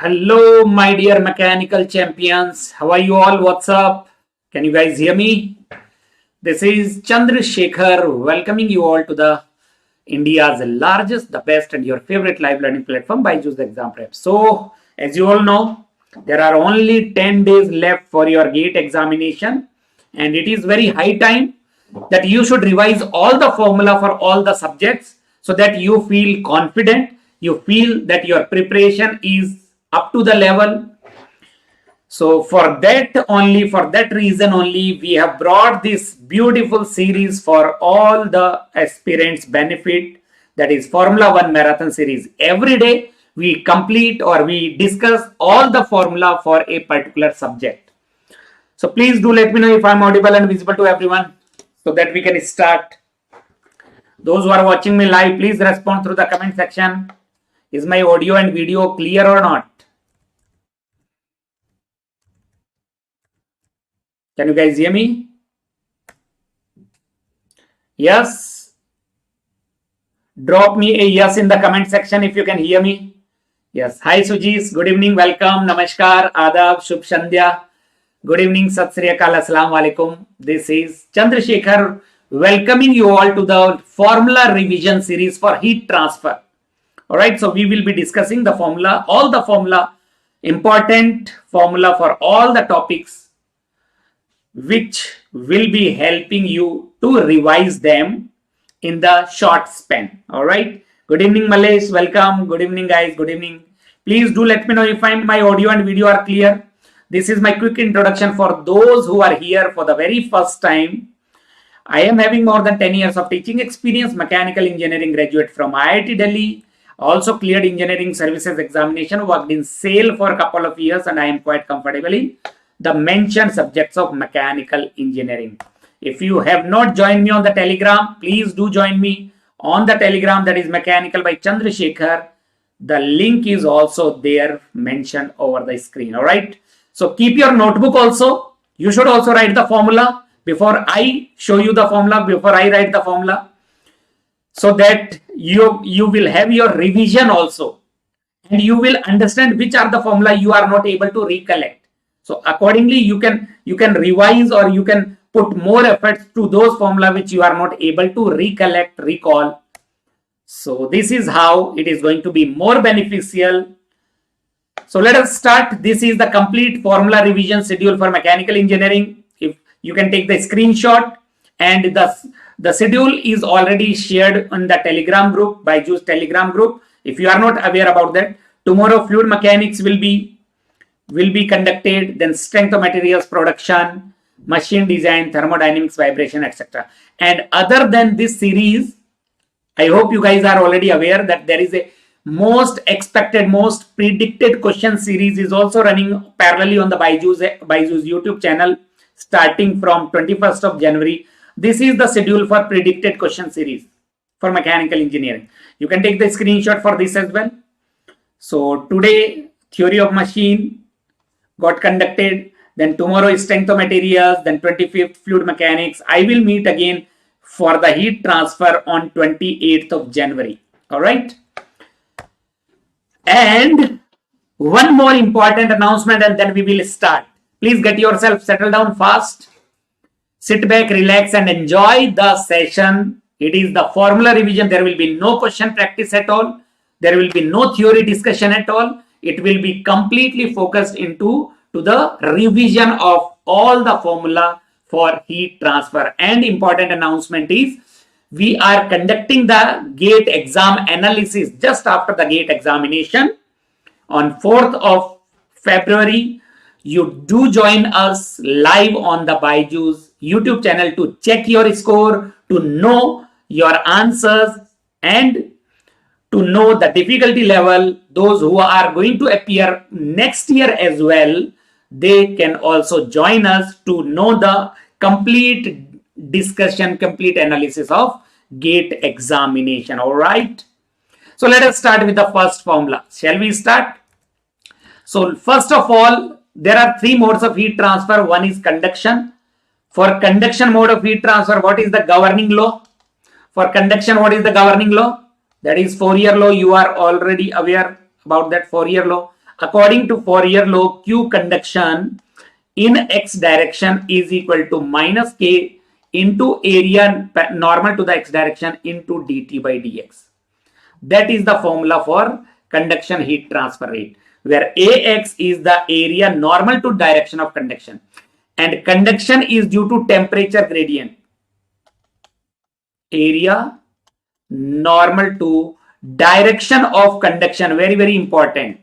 Hello, my dear mechanical champions. How are you all? What's up? Can you guys hear me? This is Chandrashekhar welcoming you all to the India's largest, the best, and your favorite live learning platform, BYJU'S Exam Prep. So, as you all know, there are only 10 days left for your GATE examination, and it is very high time that you should revise all the formula for all the subjects so that you feel confident, you feel that your preparation is up to the level. So for that reason only, we have brought this beautiful series for all the aspirants benefit, that is Formula 1 Marathon series. Every day we complete or we discuss all the formula for a particular subject. So please do let me know if I'm audible and visible to everyone so that we can start. Those who are watching me live, please respond through the comment section. Is my audio and video clear or not? Can you guys hear me? Yes. Drop me a yes in the comment section if you can hear me. Yes. Hi Sujis. Good evening. Welcome. Namaskar. Adab. Shubh Sandhya. Good evening. Sat Sri Akal. Assalamu alaikum. This is Chandrashekhar welcoming you all to the formula revision series for heat transfer. Alright. So we will be discussing the formula, all the formula, important formula for all the topics, which will be helping you to revise them in the short span. All right. Good evening, Malesh. Welcome. Good evening, guys. Good evening. Please do let me know if my audio and video are clear. This is my quick introduction for those who are here for the very first time. I am having more than 10 years of teaching experience, mechanical engineering graduate from IIT Delhi. Also cleared engineering services examination, worked in SAIL for a couple of years, and I am quite comfortable in the mentioned subjects of mechanical engineering. If you have not joined me on the Telegram, please do join me on the Telegram, that is Mechanical by Chandrashekhar. The link is also there mentioned over the screen. All right. So keep your notebook also. You should also write the formula before I show you the formula, before I write the formula, so that you will have your revision also, and you will understand which are the formula you are not able to recollect. So accordingly, you can revise, or you can put more efforts to those formula which you are not able to recollect, recall. So this is how it is going to be more beneficial. So let us start. This is the complete formula revision schedule for mechanical engineering. If you can take the screenshot, and the schedule is already shared on the Telegram group, BYJU'S Telegram group. If you are not aware about that, tomorrow fluid mechanics will be conducted, then strength of materials production, machine design, thermodynamics, vibration, etc. And other than this series, I hope you guys are already aware that there is a most expected, most predicted question series is also running parallelly on the BYJU'S YouTube channel starting from 21st of January. This is the schedule for predicted question series for mechanical engineering. You can take the screenshot for this as well. So today, theory of machine got conducted, then tomorrow is strength of materials, then 25th fluid mechanics. I will meet again for the heat transfer on 28th of January. All right. And one more important announcement, and then we will start. Please get yourself settled down fast. Sit back, relax, and enjoy the session. It is the formula revision. There will be no question practice at all. There will be no theory discussion at all. It will be completely focused into the revision of all the formula for heat transfer. And important announcement is, we are conducting the GATE exam analysis just after the GATE examination on 4th of February. You do join us live on the BYJU'S YouTube channel to check your score, to know your answers, and to know the difficulty level. Those who are going to appear next year as well, they can also join us to know the complete discussion, complete analysis of GATE examination. All right. So let us start with the first formula. Shall we start? So first of all, there are three modes of heat transfer. One is conduction. For conduction mode of heat transfer, what is the governing law? For conduction, what is the governing law? That is Fourier law. You are already aware about that Fourier law. according to Fourier law, Q conduction in x direction is equal to minus K into area normal to the x direction into dt by dx. That is the formula for conduction heat transfer rate, where Ax is the area normal to direction of conduction, and conduction is due to temperature gradient. Area normal to direction of conduction, very, very important.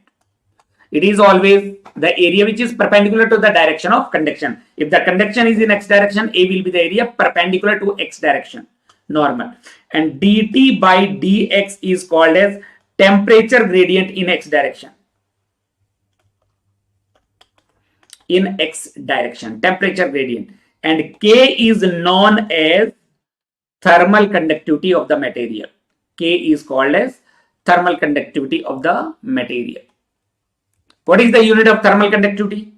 It is always the area which is perpendicular to the direction of conduction. If the conduction is in x direction, A will be the area perpendicular to x direction, normal. And dt by dx is called as temperature gradient in x direction. In x direction, temperature gradient. And K is known as thermal conductivity of the material. K is called as thermal conductivity of the material. What is the unit of thermal conductivity?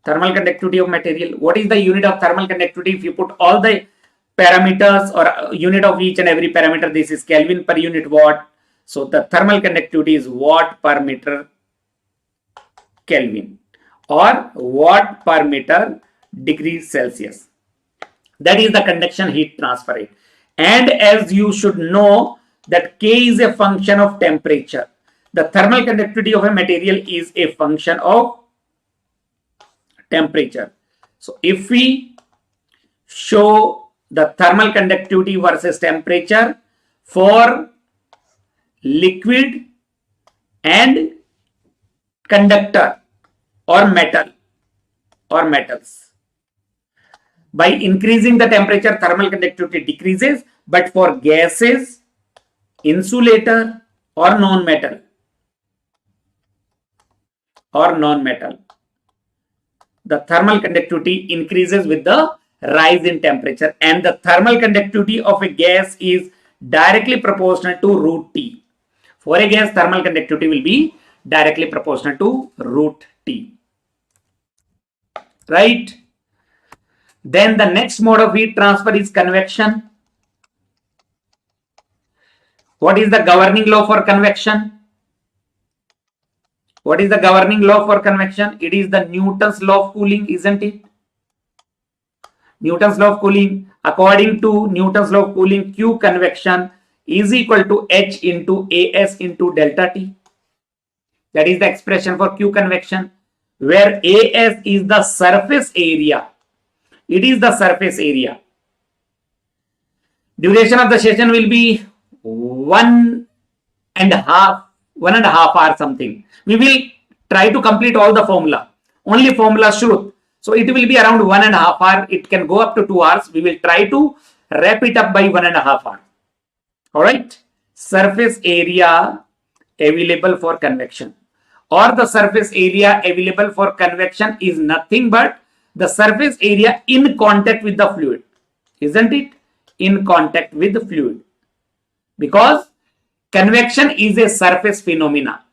Thermal conductivity of material. What is the unit of thermal conductivity? If you put all the parameters or unit of each and every parameter, this is Kelvin per unit watt. So the thermal conductivity is watt per meter Kelvin or watt per meter degrees Celsius. That is the conduction heat transfer rate. And as you should know that K is a function of temperature. The thermal conductivity of a material is a function of temperature. So if we show the thermal conductivity versus temperature for liquid and conductor or metal or metals, by increasing the temperature, thermal conductivity decreases, but for gases, insulator or non-metal, the thermal conductivity increases with the rise in temperature, and the thermal conductivity of a gas is directly proportional to root T. For a gas, thermal conductivity will be directly proportional to root T. Right? Then the next mode of heat transfer is convection. What is the governing law for convection? What is the governing law for convection? It is the Newton's law of cooling, isn't it? Newton's law of cooling. According to Newton's law of cooling, Q convection is equal to H into AS into delta T. That is the expression for Q convection, where AS is the surface area. It is the surface area. Duration of the session will be 1.5 hours something. We will try to complete all the formula. Only formula truth. So it will be around 1.5 hours. It can go up to 2 hours. We will try to wrap it up by 1.5 hours. All right. Surface area available for convection, or the surface area available for convection is nothing but the surface area in contact with the fluid, isn't it? In contact with the fluid, because convection is a surface phenomena.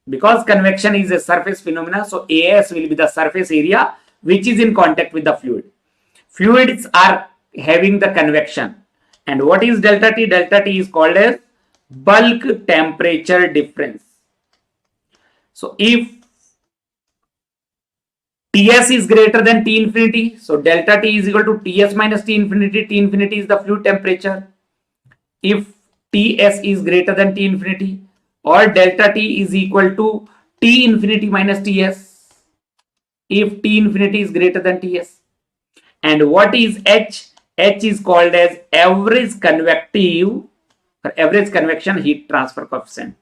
Because convection is a surface phenomena, so AS will be the surface area which is in contact with the fluid. Fluids are having the convection. And what is delta T? Delta T is called as bulk temperature difference. So if Ts is greater than T infinity, so delta T is equal to Ts minus T infinity. T infinity is the fluid temperature. If Ts is greater than T infinity, or delta T is equal to T infinity minus Ts, if T infinity is greater than Ts. And what is H? H is called as average convective or average convection heat transfer coefficient.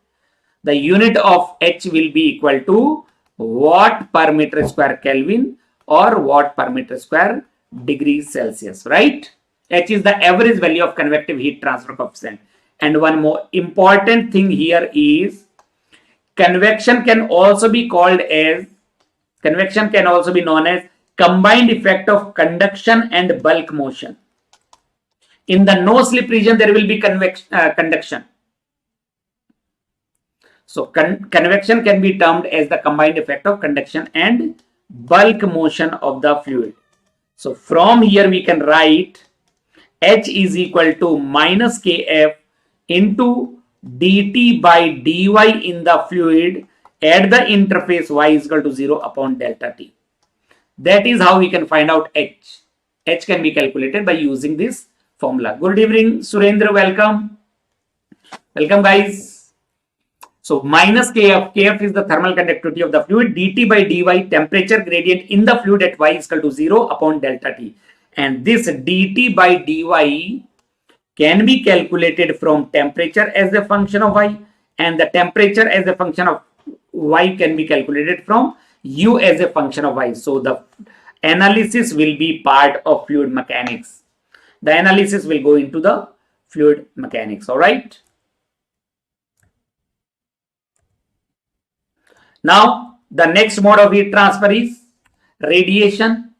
The unit of H will be equal to watt per meter square Kelvin or watt per meter square degrees Celsius, right? H is the average value of convective heat transfer coefficient. And one more important thing here is convection can also be known as combined effect of conduction and bulk motion. In the no slip region, there will be conduction. So convection can be termed as the combined effect of conduction and bulk motion of the fluid. So from here we can write H is equal to minus Kf into dt by dy in the fluid at the interface y is equal to 0 upon delta t. That is how we can find out h. H can be calculated by using this formula. Good evening, Surendra. Welcome. Welcome, guys. So minus Kf. Kf is the thermal conductivity of the fluid. dt by dy, temperature gradient in the fluid at y is equal to 0 upon delta t. And this dt by dy can be calculated from temperature as a function of y, and the temperature as a function of y can be calculated from u as a function of y. So the analysis will be part of fluid mechanics. The analysis will go into the fluid mechanics. All right. Now the next mode of heat transfer is radiation.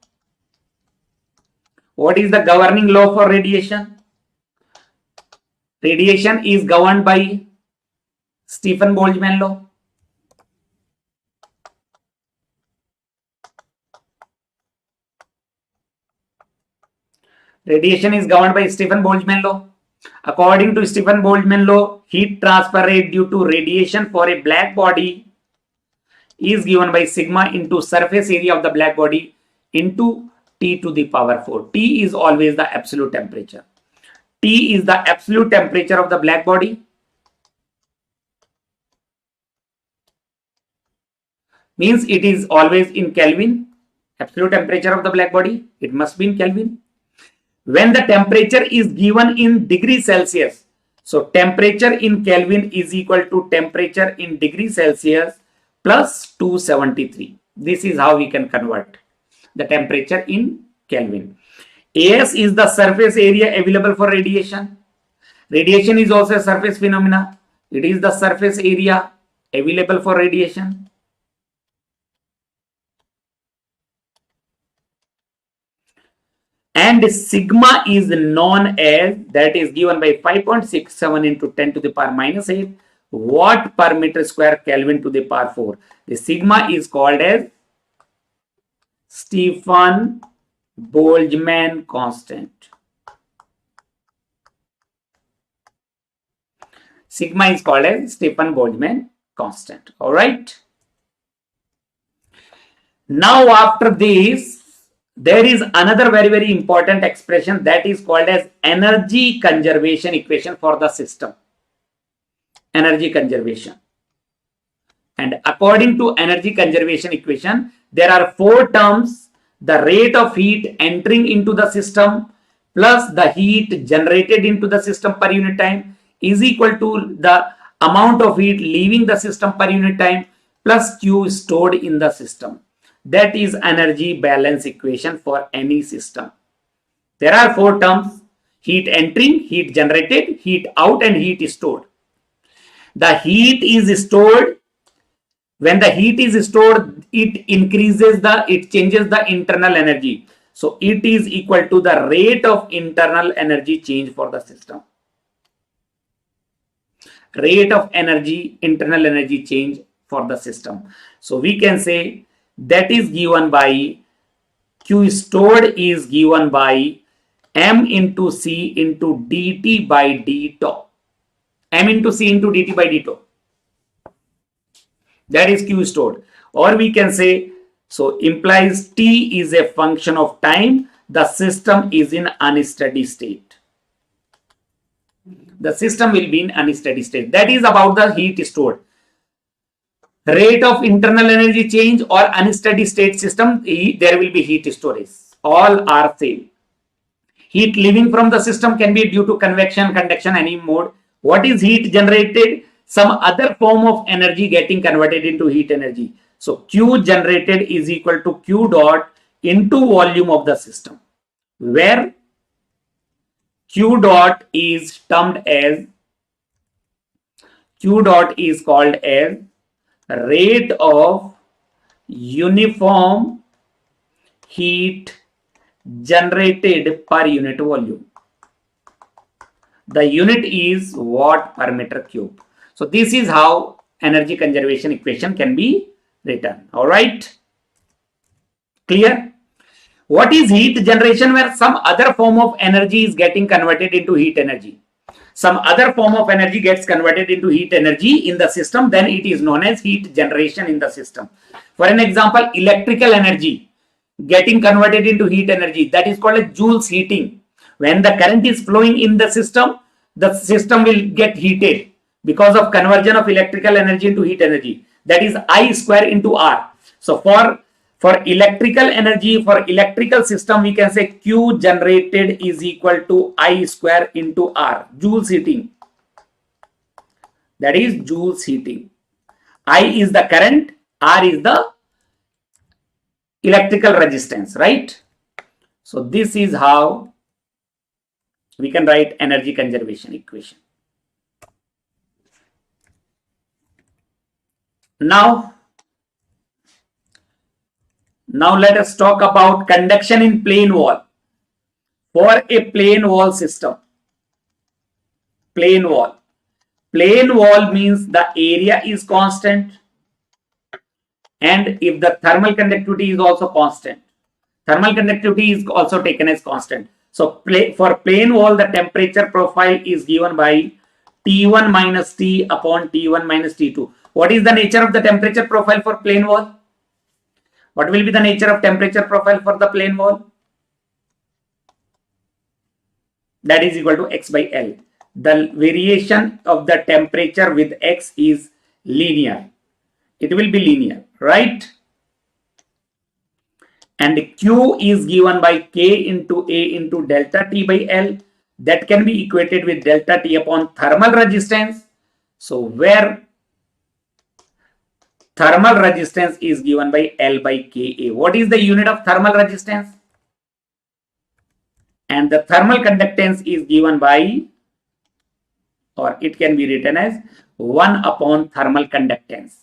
What is the governing law for radiation? Radiation is governed by Stefan-Boltzmann law. Radiation is governed by Stefan-Boltzmann law. According to Stefan-Boltzmann law, heat transfer rate due to radiation for a black body is given by sigma into surface area of the black body into T to the power 4. T is always the absolute temperature. T is the absolute temperature of the black body. Means it is always in Kelvin. Absolute temperature of the black body, it must be in Kelvin. When the temperature is given in degrees Celsius, so temperature in Kelvin is equal to temperature in degrees Celsius plus 273. This is how we can convert the temperature in Kelvin. AS is the surface area available for radiation. Radiation is also a surface phenomena. It is the surface area available for radiation. And sigma is known as, that is given by 5.67 into 10 to the power minus 8 watt per meter square Kelvin to the power 4. The sigma is called as Stefan-Boltzmann constant. Sigma is called as Stefan-Boltzmann constant. All right. Now after this, there is another very important expression that is called as energy conservation equation for the system. Energy conservation. And according to energy conservation equation, there are 4 terms: the rate of heat entering into the system plus the heat generated into the system per unit time is equal to the amount of heat leaving the system per unit time plus Q stored in the system. That is energy balance equation for any system. There are 4 terms: heat entering, heat generated, heat out, and heat stored. The heat is stored. When the heat is stored, it changes the internal energy. So it is equal to the rate of internal energy change for the system. Rate of internal energy change for the system. So we can say that is given by Q stored is given by M into C into dt by d tau. M into C into dt by d tau. That is Q stored. Or we can say, so implies T is a function of time. The system is in unsteady state. The system will be in unsteady state. That is about the heat stored. Rate of internal energy change or unsteady state system, there will be heat storage. All are same. Heat leaving from the system can be due to convection, conduction, any mode. What is heat generated? Some other form of energy getting converted into heat energy. So Q generated is equal to Q dot into volume of the system, where Q dot is termed as, Q dot is called as rate of uniform heat generated per unit volume. The unit is watt per meter cube. So this is how energy conservation equation can be written. All right. Clear? What is heat generation? Where some other form of energy is getting converted into heat energy. some other form of energy gets converted into heat energy in the system, then it is known as heat generation in the system. For an example, electrical energy getting converted into heat energy, that is called as Joule's heating. When the current is flowing in the system will get heated because of conversion of electrical energy into heat energy. That is I square into R. So for electrical energy, for electrical system, we can say Q generated is equal to I square into R. Joule's heating. That is Joule's heating. I is the current, R is the electrical resistance, right? So this is how we can write energy conservation equation. Now let us talk about conduction in plane wall. For a plane wall system, plane wall means the area is constant, and if the thermal conductivity is also constant, thermal conductivity is also taken as constant. So for plane wall, the temperature profile is given by T1 minus T upon T1 minus T2. What is the nature of the temperature profile for plane wall? What will be the nature of temperature profile for the plane wall? That is equal to X by L. The variation of the temperature with X is linear. It will be linear, right? And Q is given by K into A into delta T by L. That can be equated with delta T upon thermal resistance. So where thermal resistance is given by L by Ka. What is the unit of thermal resistance? And the thermal conductance is given by, or it can be written as 1 upon thermal conductance.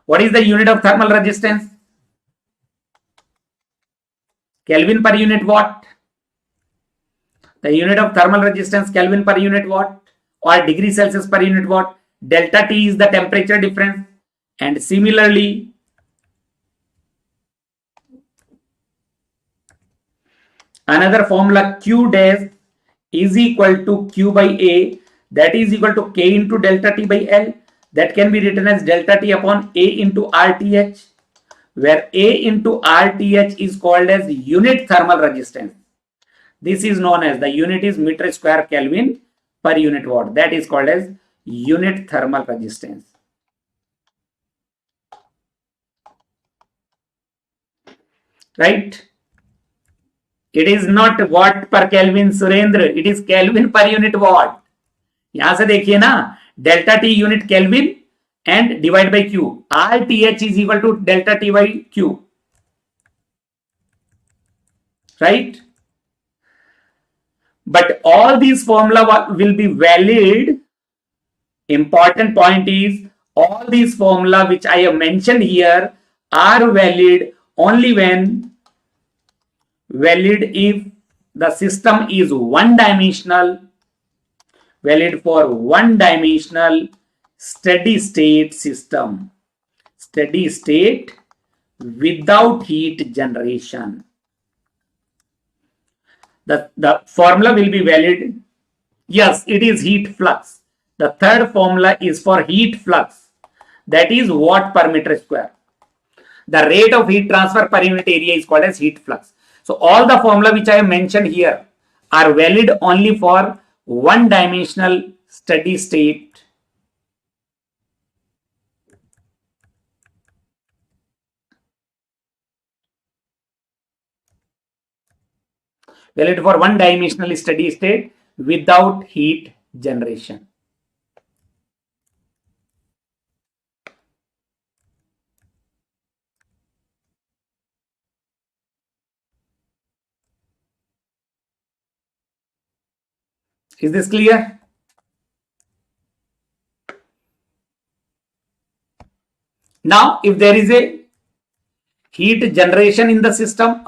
What is the unit of thermal resistance? Kelvin per unit watt. The unit of thermal resistance Kelvin per unit watt or degree Celsius per unit watt. Delta T is the temperature difference, and similarly another formula Q dash is equal to Q by A, that is equal to K into delta T by L. That can be written as delta T upon A into RTH, where A into RTH is called as unit thermal resistance. This is known as, the unit is meter square Kelvin per unit watt. That is called as unit thermal resistance. Right? It is not watt per Kelvin, Surendra. It is Kelvin per unit watt. यहाँ से देखिए ना, delta T unit Kelvin and divide by Q. RTH is equal to delta T by Q. Right? But all these formula will be valid. Important point is, all these formula which I have mentioned here are valid only if the system is one dimensional, valid for one dimensional steady state system, steady state without heat generation. The formula will be valid. Yes, it is heat flux. The third formula is for heat flux, that is watt per meter square. The rate of heat transfer per unit area is called as heat flux. So all the formula which I have mentioned here are valid only for one dimensional steady state steady state without heat generation. Is this clear? Now, if there is a heat generation in the system,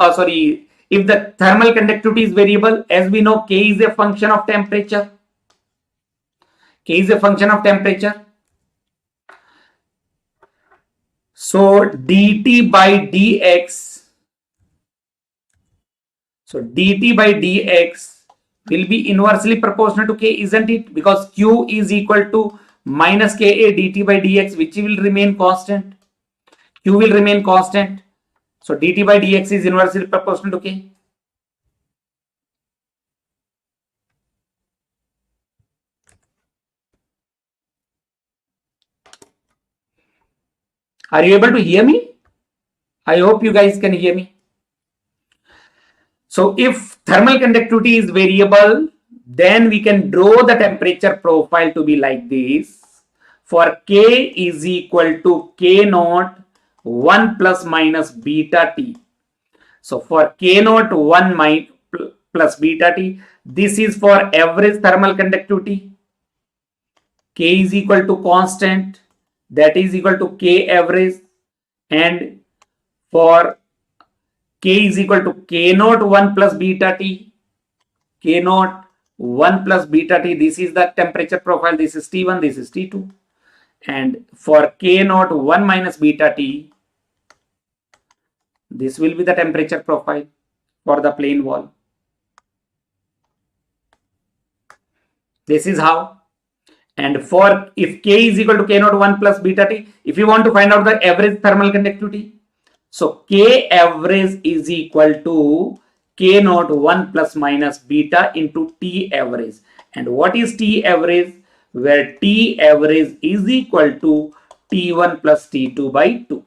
if the thermal conductivity is variable, as we know, K is a function of temperature. K is a function of temperature. So dt by dx will be inversely proportional to K, isn't it? Because Q is equal to minus Ka dt by dx, which will remain constant. Q will remain constant. So dt by dx is inversely proportional to K. Are you able to hear me? I hope you guys can hear me. So if thermal conductivity is variable, then we can draw the temperature profile to be like this. For K is equal to K naught 1 plus minus beta T. So for K naught 1 plus beta T, this is for average thermal conductivity. K is equal to constant, that is equal to K average, and for K is equal to K naught 1 plus beta T. K naught 1 plus beta T, this is the temperature profile, this is T1, this is T2. And for K naught 1 minus beta T, this will be the temperature profile for the plane wall. This is how. And for if K is equal to K naught 1 plus beta T, if you want to find out the average thermal conductivity, so K average is equal to K naught 1 plus minus beta into T average. And what is T average? Where T average is equal to T1 plus T2 by 2.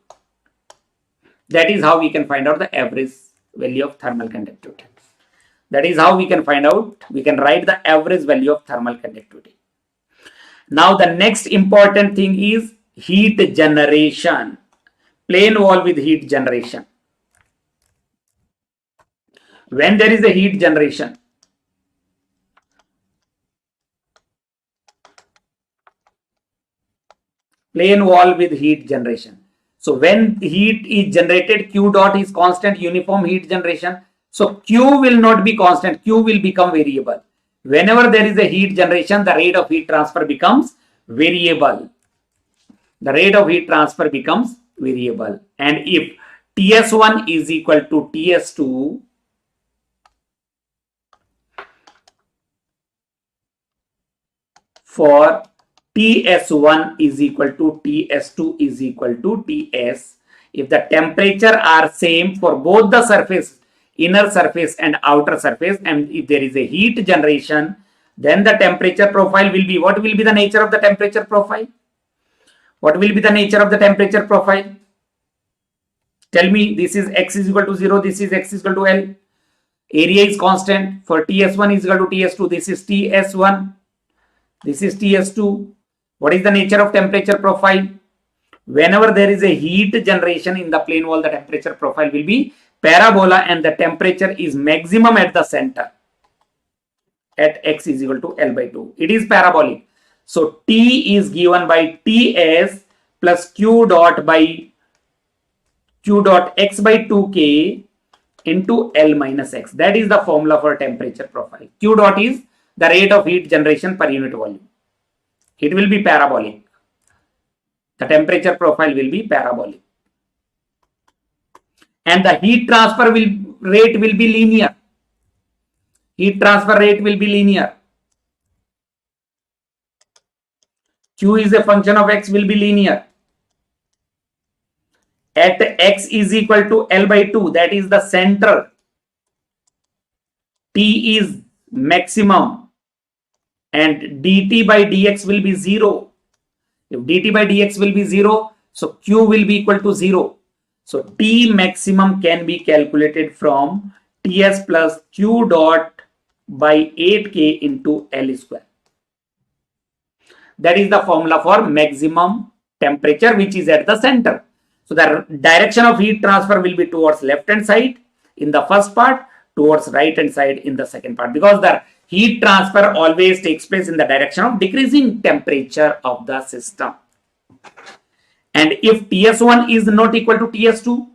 That is how we can find out the average value of thermal conductivity. That is how we can find out, we can write the average value of thermal conductivity. Now the next important thing is heat generation. Plane wall with heat generation. When there is a heat generation, plane wall with heat generation. So when heat is generated, Q dot is constant uniform heat generation. So Q will not be constant, Q will become variable. Whenever there is a heat generation, the rate of heat transfer becomes variable. The rate of heat transfer becomes variable. And if TS1 is equal to TS2, for TS1 is equal to TS2 is equal to TS. If the temperature are same for both the surface, inner surface and outer surface, and if there is a heat generation, then the temperature profile will be, what will be the nature of the temperature profile? What will be the nature of the temperature profile? Tell me, this is x is equal to 0, this is x is equal to L. Area is constant. For TS1 is equal to TS2, this is TS1. This is TS2. What is the nature of temperature profile? Whenever there is a heat generation in the plane wall, the temperature profile will be parabola and the temperature is maximum at the center at x is equal to L by 2. It is parabolic. So T is given by Ts plus Q dot x by 2K into L minus x. That is the formula for temperature profile. Q dot is the rate of heat generation per unit volume. It will be parabolic. The temperature profile will be parabolic. And the heat transfer rate will be linear. Heat transfer rate will be linear. Q is a function of x will be linear. At x is equal to L by 2, that is the center, T is maximum and dt by dx will be 0. If dt by dx will be 0, so Q will be equal to 0. So T maximum can be calculated from Ts plus Q dot by 8K into L square. That is the formula for maximum temperature, which is at the center. So the direction of heat transfer will be towards left hand side in the first part, towards right hand side in the second part, because the heat transfer always takes place in the direction of decreasing temperature of the system. And if TS1 is not equal to TS2,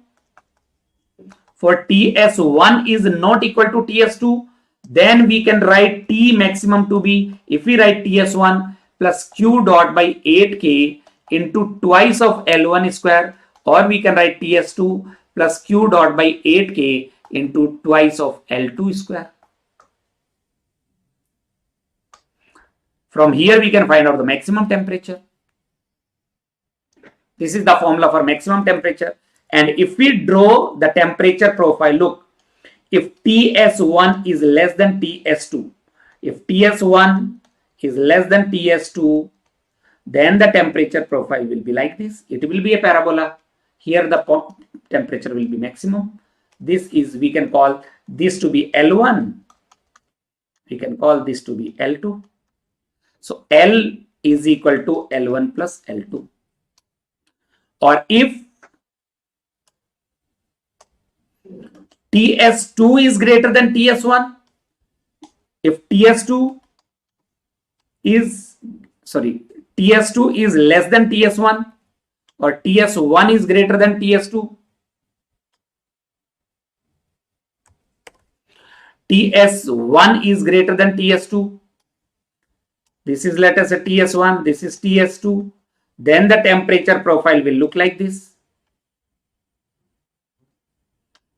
for TS1 is not equal to TS2, then we can write T maximum to be, if we write TS1 plus Q dot by 8K into twice of L1 square, or we can write TS2 plus Q dot by 8K into twice of L2 square. From here we can find out the maximum temperature. This is the formula for maximum temperature. And if we draw the temperature profile, look, if TS1 is less than TS2, if TS1 is less than TS2, then the temperature profile will be like this. It will be a parabola. Here the temperature will be maximum. This is, we can call this to be L1. We can call this to be L2. So L is equal to L1 plus L2. Or if TS2 is greater than TS1, if TS2 is less than TS1, or TS1 is greater than TS2, TS1 is greater than TS2, this is, let us say, TS1, this is TS2, then the temperature profile will look like this.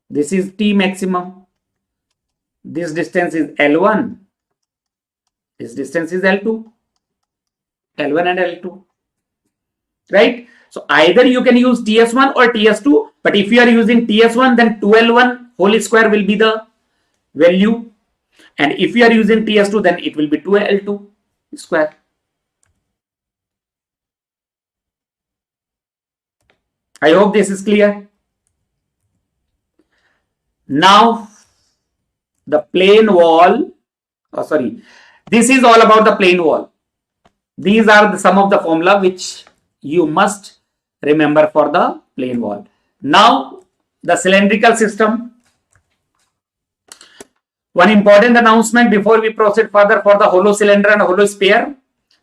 This is T maximum. This distance is L1. This distance is L2. L1 and L2. Right? So either you can use TS1 or TS2. But if you are using TS1, then 2L1 whole square will be the value. And if you are using TS2, then it will be 2L2 square. I hope this is clear. Now, the plane wall, this is all about the plane wall. These are some of the formula which you must remember for the plane wall. Now, the cylindrical system. One important announcement before we proceed further for the hollow cylinder and hollow sphere.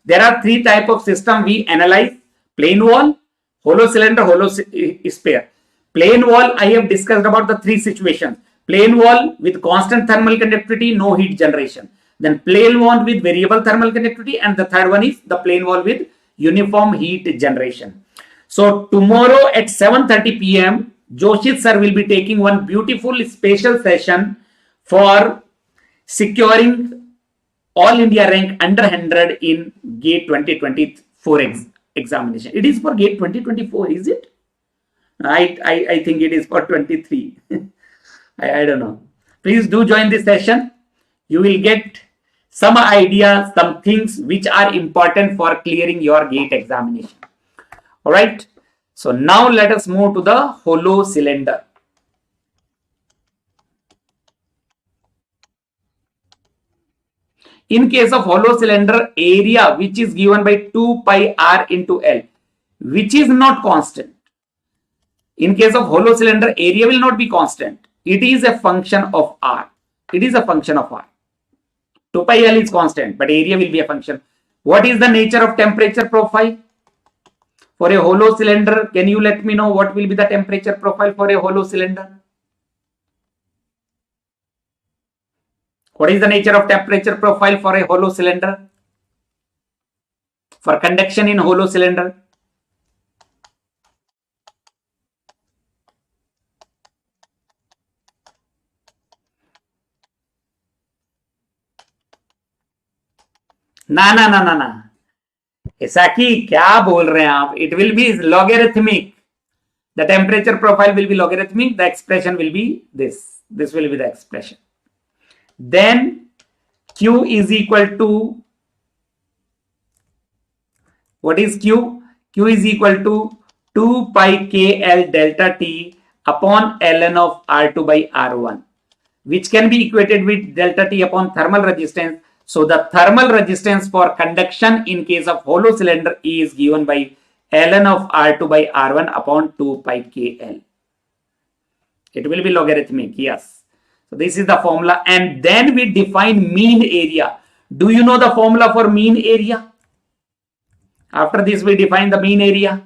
There are three types of system we analyze: plane wall, hollow cylinder, hollow sphere. Plane wall, I have discussed about the three situations. Plane wall with constant thermal conductivity, no heat generation. Then plane wall with variable thermal conductivity, and the third one is the plane wall with uniform heat generation. So tomorrow at 7:30 p.m. Joshi sir will be taking one beautiful special session for securing all India rank under 100 in GATE 2024 examination. It is for GATE 2024, is it? I think it is for 23. I don't know. Please do join this session. You will get some ideas, some things which are important for clearing your GATE examination. All right. So now let us move to the hollow cylinder. In case of hollow cylinder, area which is given by 2 pi r into L, which is not constant. In case of hollow cylinder, area will not be constant. It is a function of r. It is a function of r. 2 pi L is constant, but area will be a function. What is the nature of temperature profile? For a hollow cylinder, can you let me know what will be the temperature profile for a hollow cylinder? What is the nature of temperature profile for a hollow cylinder? For conduction in hollow cylinder? ना ऐसा कि क्या बोल रहे हैं आप? It will be logarithmic. The temperature profile will be logarithmic. The expression will be this. This will be the expression. Then Q is equal to, what is Q? Q is equal to 2 pi KL delta T upon ln of R2 by R1, which can be equated with delta T upon thermal resistance. So the thermal resistance for conduction in case of hollow cylinder is given by ln of R2 by R1 upon 2 pi KL. It will be logarithmic, yes. So this is the formula, and then we define mean area. Do you know the formula for mean area? After this we define the mean area.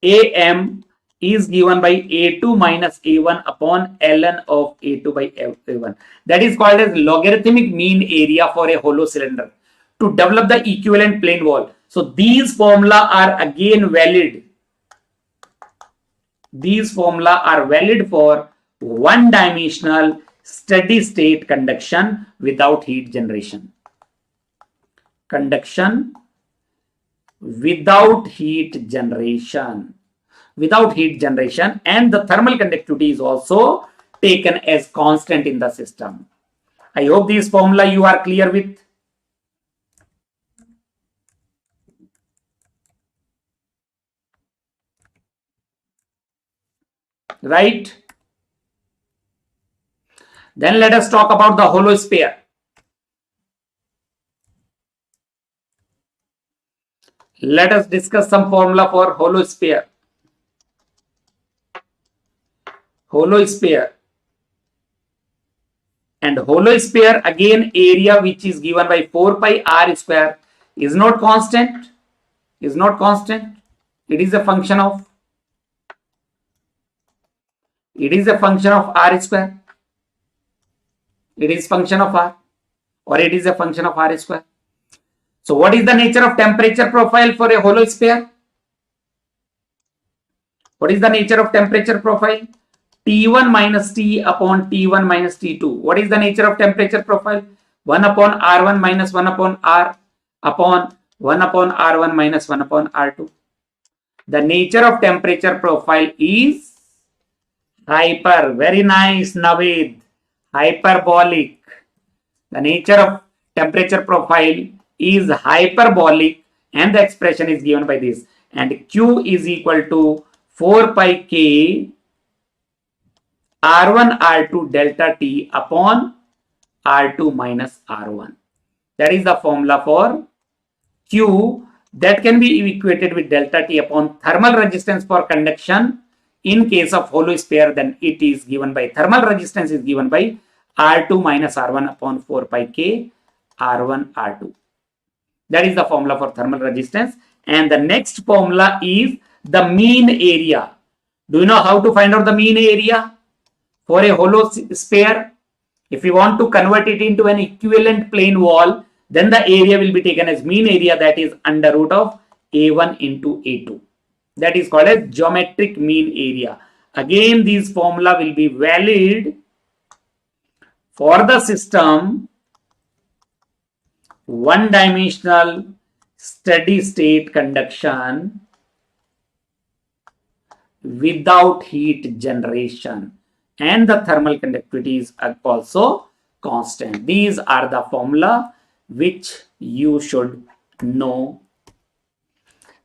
AM is given by A2 minus A1 upon ln of A2 by A1. That is called as logarithmic mean area for a hollow cylinder to develop the equivalent plane wall. So these formula are again valid. These formula are valid for one-dimensional steady state conduction without heat generation. Conduction without heat generation. Without heat generation, and the thermal conductivity is also taken as constant in the system. I hope this formula you are clear with. Right? Then let us talk about the hollow sphere. Let us discuss some formula for hollow sphere. Hollow sphere. And hollow sphere, again, area which is given by 4 pi r square is not constant. Is not constant. It is a function of. It is a function of r square. It is function of r, or it is a function of r square. So what is the nature of temperature profile for a hollow sphere? What is the nature of temperature profile? T1 minus T upon T1 minus T2. What is the nature of temperature profile? 1 upon R1 minus 1 upon R upon 1 upon R1 minus 1 upon R2. The nature of temperature profile is hyper. Very nice, Naveed. Hyperbolic. The nature of temperature profile is hyperbolic, and the expression is given by this. And Q is equal to 4 pi K R1 R2 delta T upon R2 minus R1. That is the formula for Q, that can be equated with delta T upon thermal resistance for conduction. In case of hollow sphere, then it is given by thermal resistance is given by R2 minus R1 upon 4 pi K R1 R2. That is the formula for thermal resistance. And the next formula is the mean area. Do you know how to find out the mean area for a hollow sphere? If you want to convert it into an equivalent plane wall, then the area will be taken as mean area, that is under root of A1 into A2. That is called as geometric mean area. Again, this formula will be valid for the system one-dimensional steady state conduction without heat generation, and the thermal conductivity is also constant. These are the formula which you should know.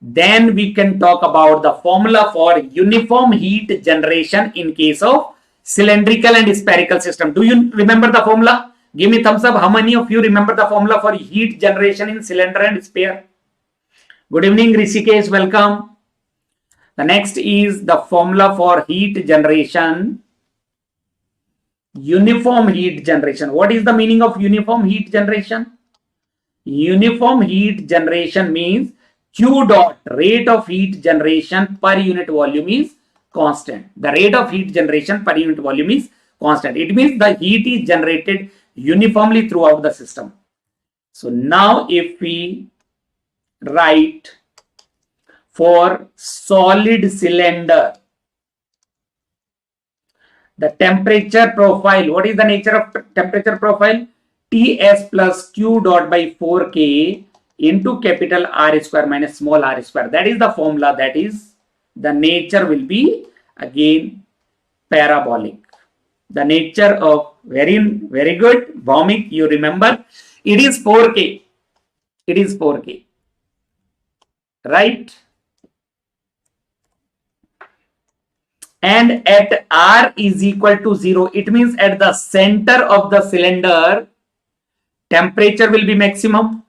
Then we can talk about the formula for uniform heat generation in case of cylindrical and spherical system. Do you remember the formula? Give me thumbs up. How many of you remember the formula for heat generation in cylinder and sphere? Good evening, Rishikesh. Welcome. The next is the formula for heat generation. Uniform heat generation. What is the meaning of uniform heat generation? Uniform heat generation means Q dot, rate of heat generation per unit volume, is constant. The rate of heat generation per unit volume is constant. It means the heat is generated uniformly throughout the system. So now if we write for solid cylinder, the temperature profile, what is the nature of temperature profile? Ts plus Q dot by 4K into capital R square minus small r square. That is the formula. That is, the nature will be again parabolic. The nature of very good, Bhaumik, you remember, it is 4K. It is 4K. Right? And at R is equal to 0, it means at the center of the cylinder, temperature will be maximum.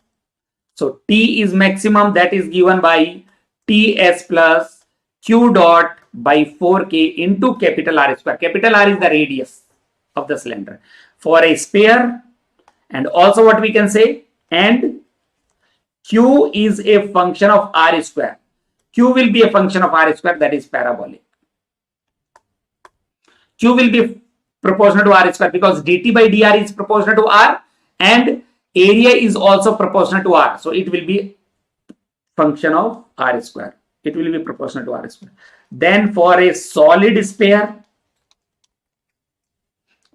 So T is maximum, that is given by Ts plus Q dot by 4K into capital R square. Capital R is the radius of the cylinder for a sphere. And also what we can say, and Q is a function of R square. Q will be a function of R square, that is parabolic. Q will be proportional to R square because dt by dr is proportional to R, and area is also proportional to R. So it will be function of R square. It will be proportional to R square. Then for a solid sphere,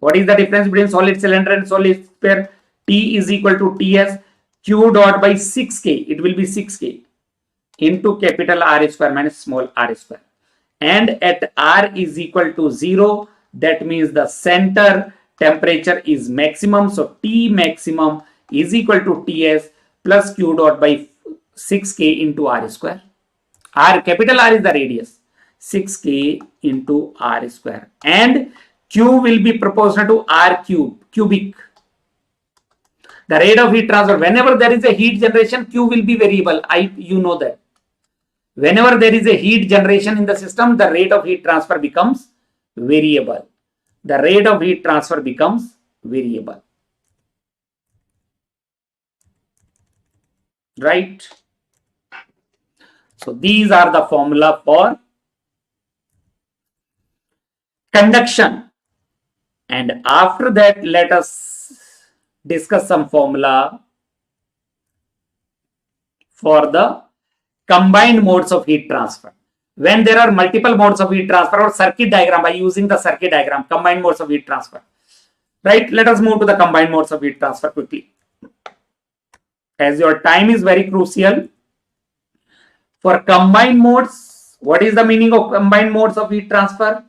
What is the difference between solid cylinder and solid sphere? T is equal to Ts Q dot by 6K. It will be 6K into capital R square minus small r square. And at R is equal to 0, that means the center temperature is maximum. So T maximum is equal to Ts plus Q dot by 6K into R square. R, capital R is the radius. 6K into R square. And Q will be proportional to R cube, cubic. The rate of heat transfer, whenever there is a heat generation, Q will be variable. You know that. Whenever there is a heat generation in the system, the rate of heat transfer becomes variable. The rate of heat transfer becomes variable. Right? So these are the formula for conduction. And after that, let us discuss some formula for the combined modes of heat transfer. When there are multiple modes of heat transfer or circuit diagram, by using the circuit diagram, combined modes of heat transfer. Right? Let us move to the combined modes of heat transfer quickly. As your time is very crucial. For combined modes, what is the meaning of combined modes of heat transfer?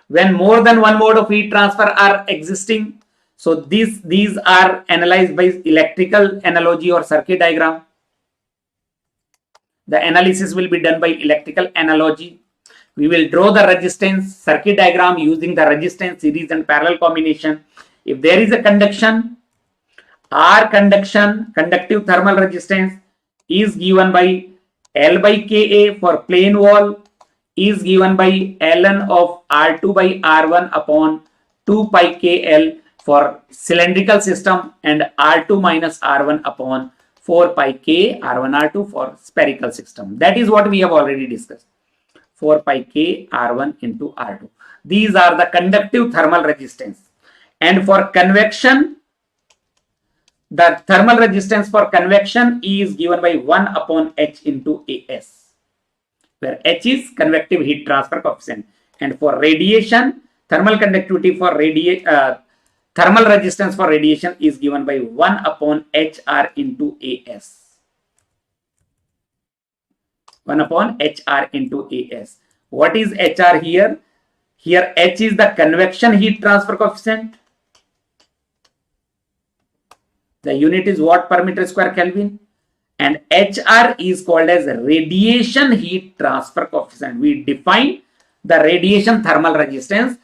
When more than one mode of heat transfer are existing. So these are analyzed by electrical analogy or circuit diagram. The analysis will be done by electrical analogy. We will draw the resistance circuit diagram using the resistance series and parallel combination. If there is a conduction, R conduction, conductive thermal resistance is given by L by Ka for plane wall is given by ln of R2 by R1 upon 2 pi KL for cylindrical system and R2 minus R1 upon 4 pi K R1 R2 for spherical system. That is what we have already discussed. 4 pi K R1 into R2. These are the conductive thermal resistance. And for convection, the thermal resistance for convection is given by 1 upon H into AS, where H is convective heat transfer coefficient. And for radiation, thermal conductivity for thermal resistance for radiation is given by 1 upon HR into AS. 1 upon HR into AS. What is HR here? Here H is the convection heat transfer coefficient. The unit is watt per meter square Kelvin. And HR is called as radiation heat transfer coefficient. We define the radiation thermal resistance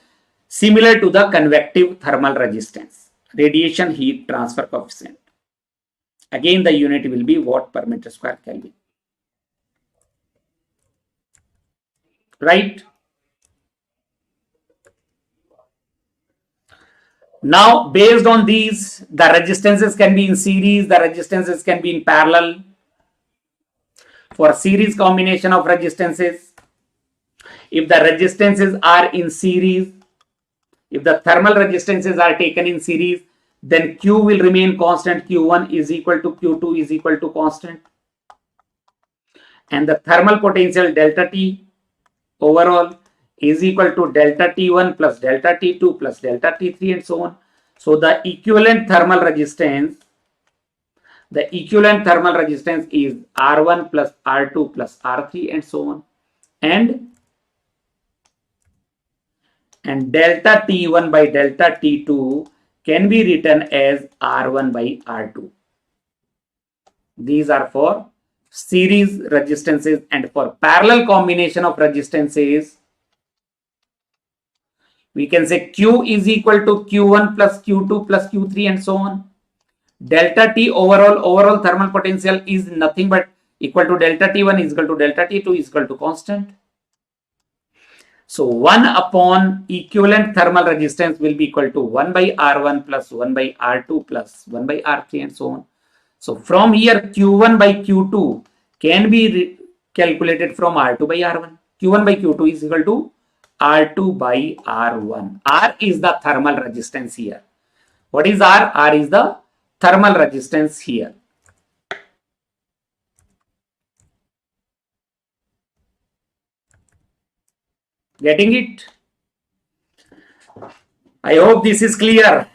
similar to the convective thermal resistance. Radiation heat transfer coefficient. Again, the unit will be watt per meter square Kelvin. Right? Now, based on these, the resistances can be in series, the resistances can be in parallel. For series combination of resistances, if the resistances are in series, if the thermal resistances are taken in series, then Q will remain constant. Q1 is equal to Q2 is equal to constant. And the thermal potential delta T overall is equal to delta T1 plus delta T2 plus delta T3 and so on. So the equivalent thermal resistance is R1 plus R2 plus R3 and so on. And delta T1 by delta T2 can be written as R1 by R2. These are for series resistances, and for parallel combination of resistances, we can say Q is equal to Q1 plus Q2 plus Q3 and so on. Delta T overall thermal potential is nothing but equal to delta T1 is equal to delta T2 is equal to constant. So 1 upon equivalent thermal resistance will be equal to 1 by R1 plus 1 by R2 plus 1 by R3 and so on. So from here Q1 by Q2 can be calculated from R2 by R1. Q1 by Q2 is equal to R2 by R1. R is the thermal resistance here. What is R? R is the thermal resistance here. Getting it? I hope this is clear.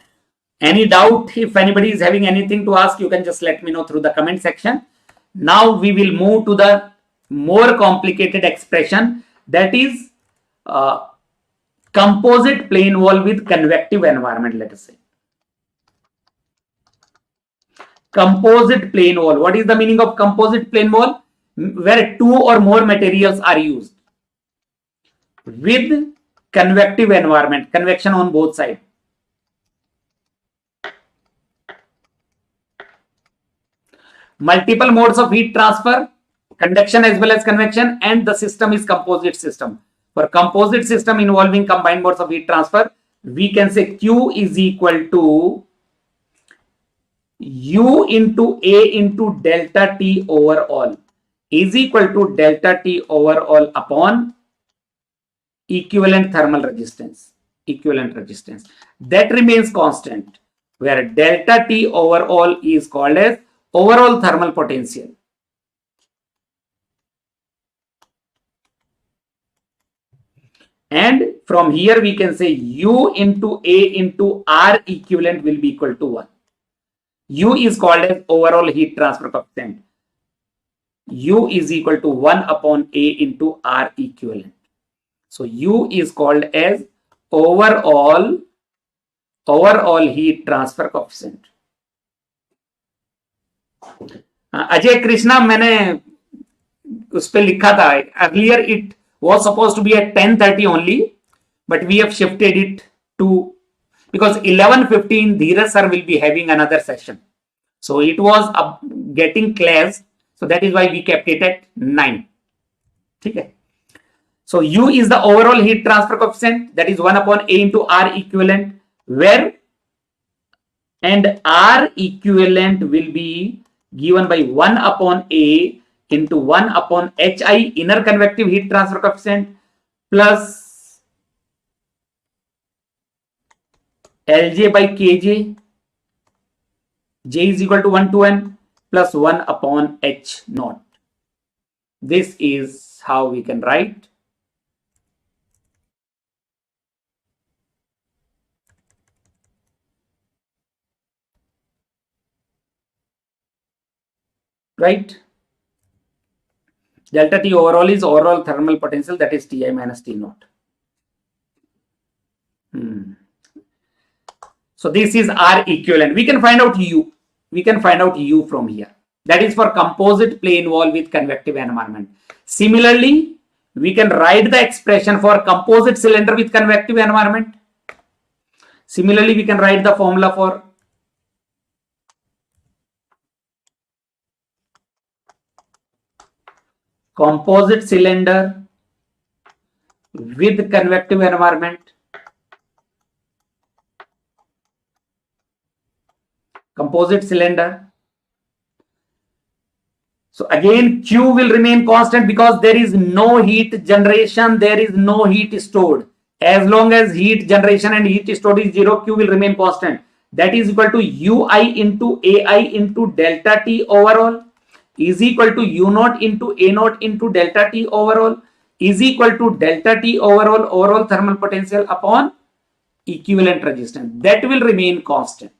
Any doubt? If anybody is having anything to ask, you can just let me know through the comment section. Now we will move to the more complicated expression, that is composite plane wall with convective environment, let us say. Composite plane wall. What is the meaning of composite plane wall? Where two or more materials are used with convective environment, convection on both sides. Multiple modes of heat transfer, conduction as well as convection, and the system is composite system. For composite system involving combined modes of heat transfer, we can say Q is equal to U into A into delta T over all is equal to delta T over all upon equivalent thermal resistance. Equivalent resistance. That remains constant, where delta T over all is called as overall thermal potential. And from here we can say U into A into R equivalent will be equal to 1. U is called as overall heat transfer coefficient. U is equal to 1 upon A into R equivalent. So U is called as overall heat transfer coefficient. Ajay Krishna, मैंने उस पे लिखा था, earlier it was supposed to be at 10:30 only, but we have shifted it to, because 11:15 Dheeraj sir will be having another session, so it was getting clashed, so that is why we kept it at 9. Okay. So U is the overall heat transfer coefficient, that is 1 upon A into R equivalent, where and R equivalent will be given by 1 upon A into 1 upon HI, inner convective heat transfer coefficient, plus Lj by Kj, J is equal to 1 to N, plus 1 upon H naught. This is how we can write. Right? Delta T overall is overall thermal potential, that is Ti minus T naught. So this is R equivalent. We can find out U. We can find out U from here. That is for composite plane wall with convective environment. Similarly, we can write the expression for composite cylinder with convective environment. Similarly, we can write the formula for composite cylinder with convective environment. Composite cylinder. So again, Q will remain constant because there is no heat generation, there is no heat stored. As long as heat generation and heat stored is 0, Q will remain constant. That is equal to Ui into Ai into delta T overall is equal to U naught into A naught into delta T overall is equal to delta T overall thermal potential upon equivalent resistance. That will remain constant.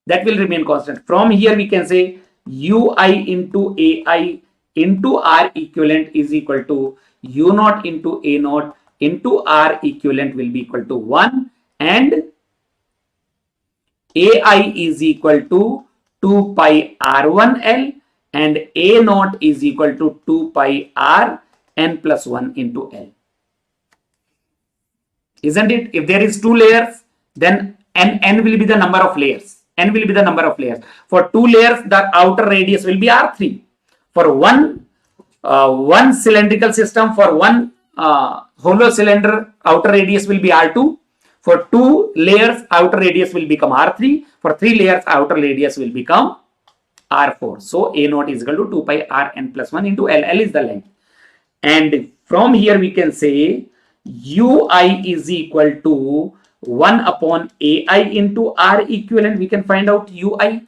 That will remain constant. From here we can say Ui into Ai into R equivalent is equal to U naught into A naught into R equivalent will be equal to 1, and Ai is equal to 2 pi R1L and A naught is equal to 2 pi R n plus 1 into L. Isn't it? If there is 2 layers, then n will be the number of layers. N will be the number of layers. For 2 layers, the outer radius will be R3. For one cylindrical system, for one hollow cylinder, outer radius will be R2. For 2 layers, outer radius will become R3. For 3 layers, outer radius will become R4. So A naught is equal to 2 pi R n plus 1 into L. L is the length. And from here we can say Ui is equal to 1 upon Ai into R equivalent. We can find out Ui.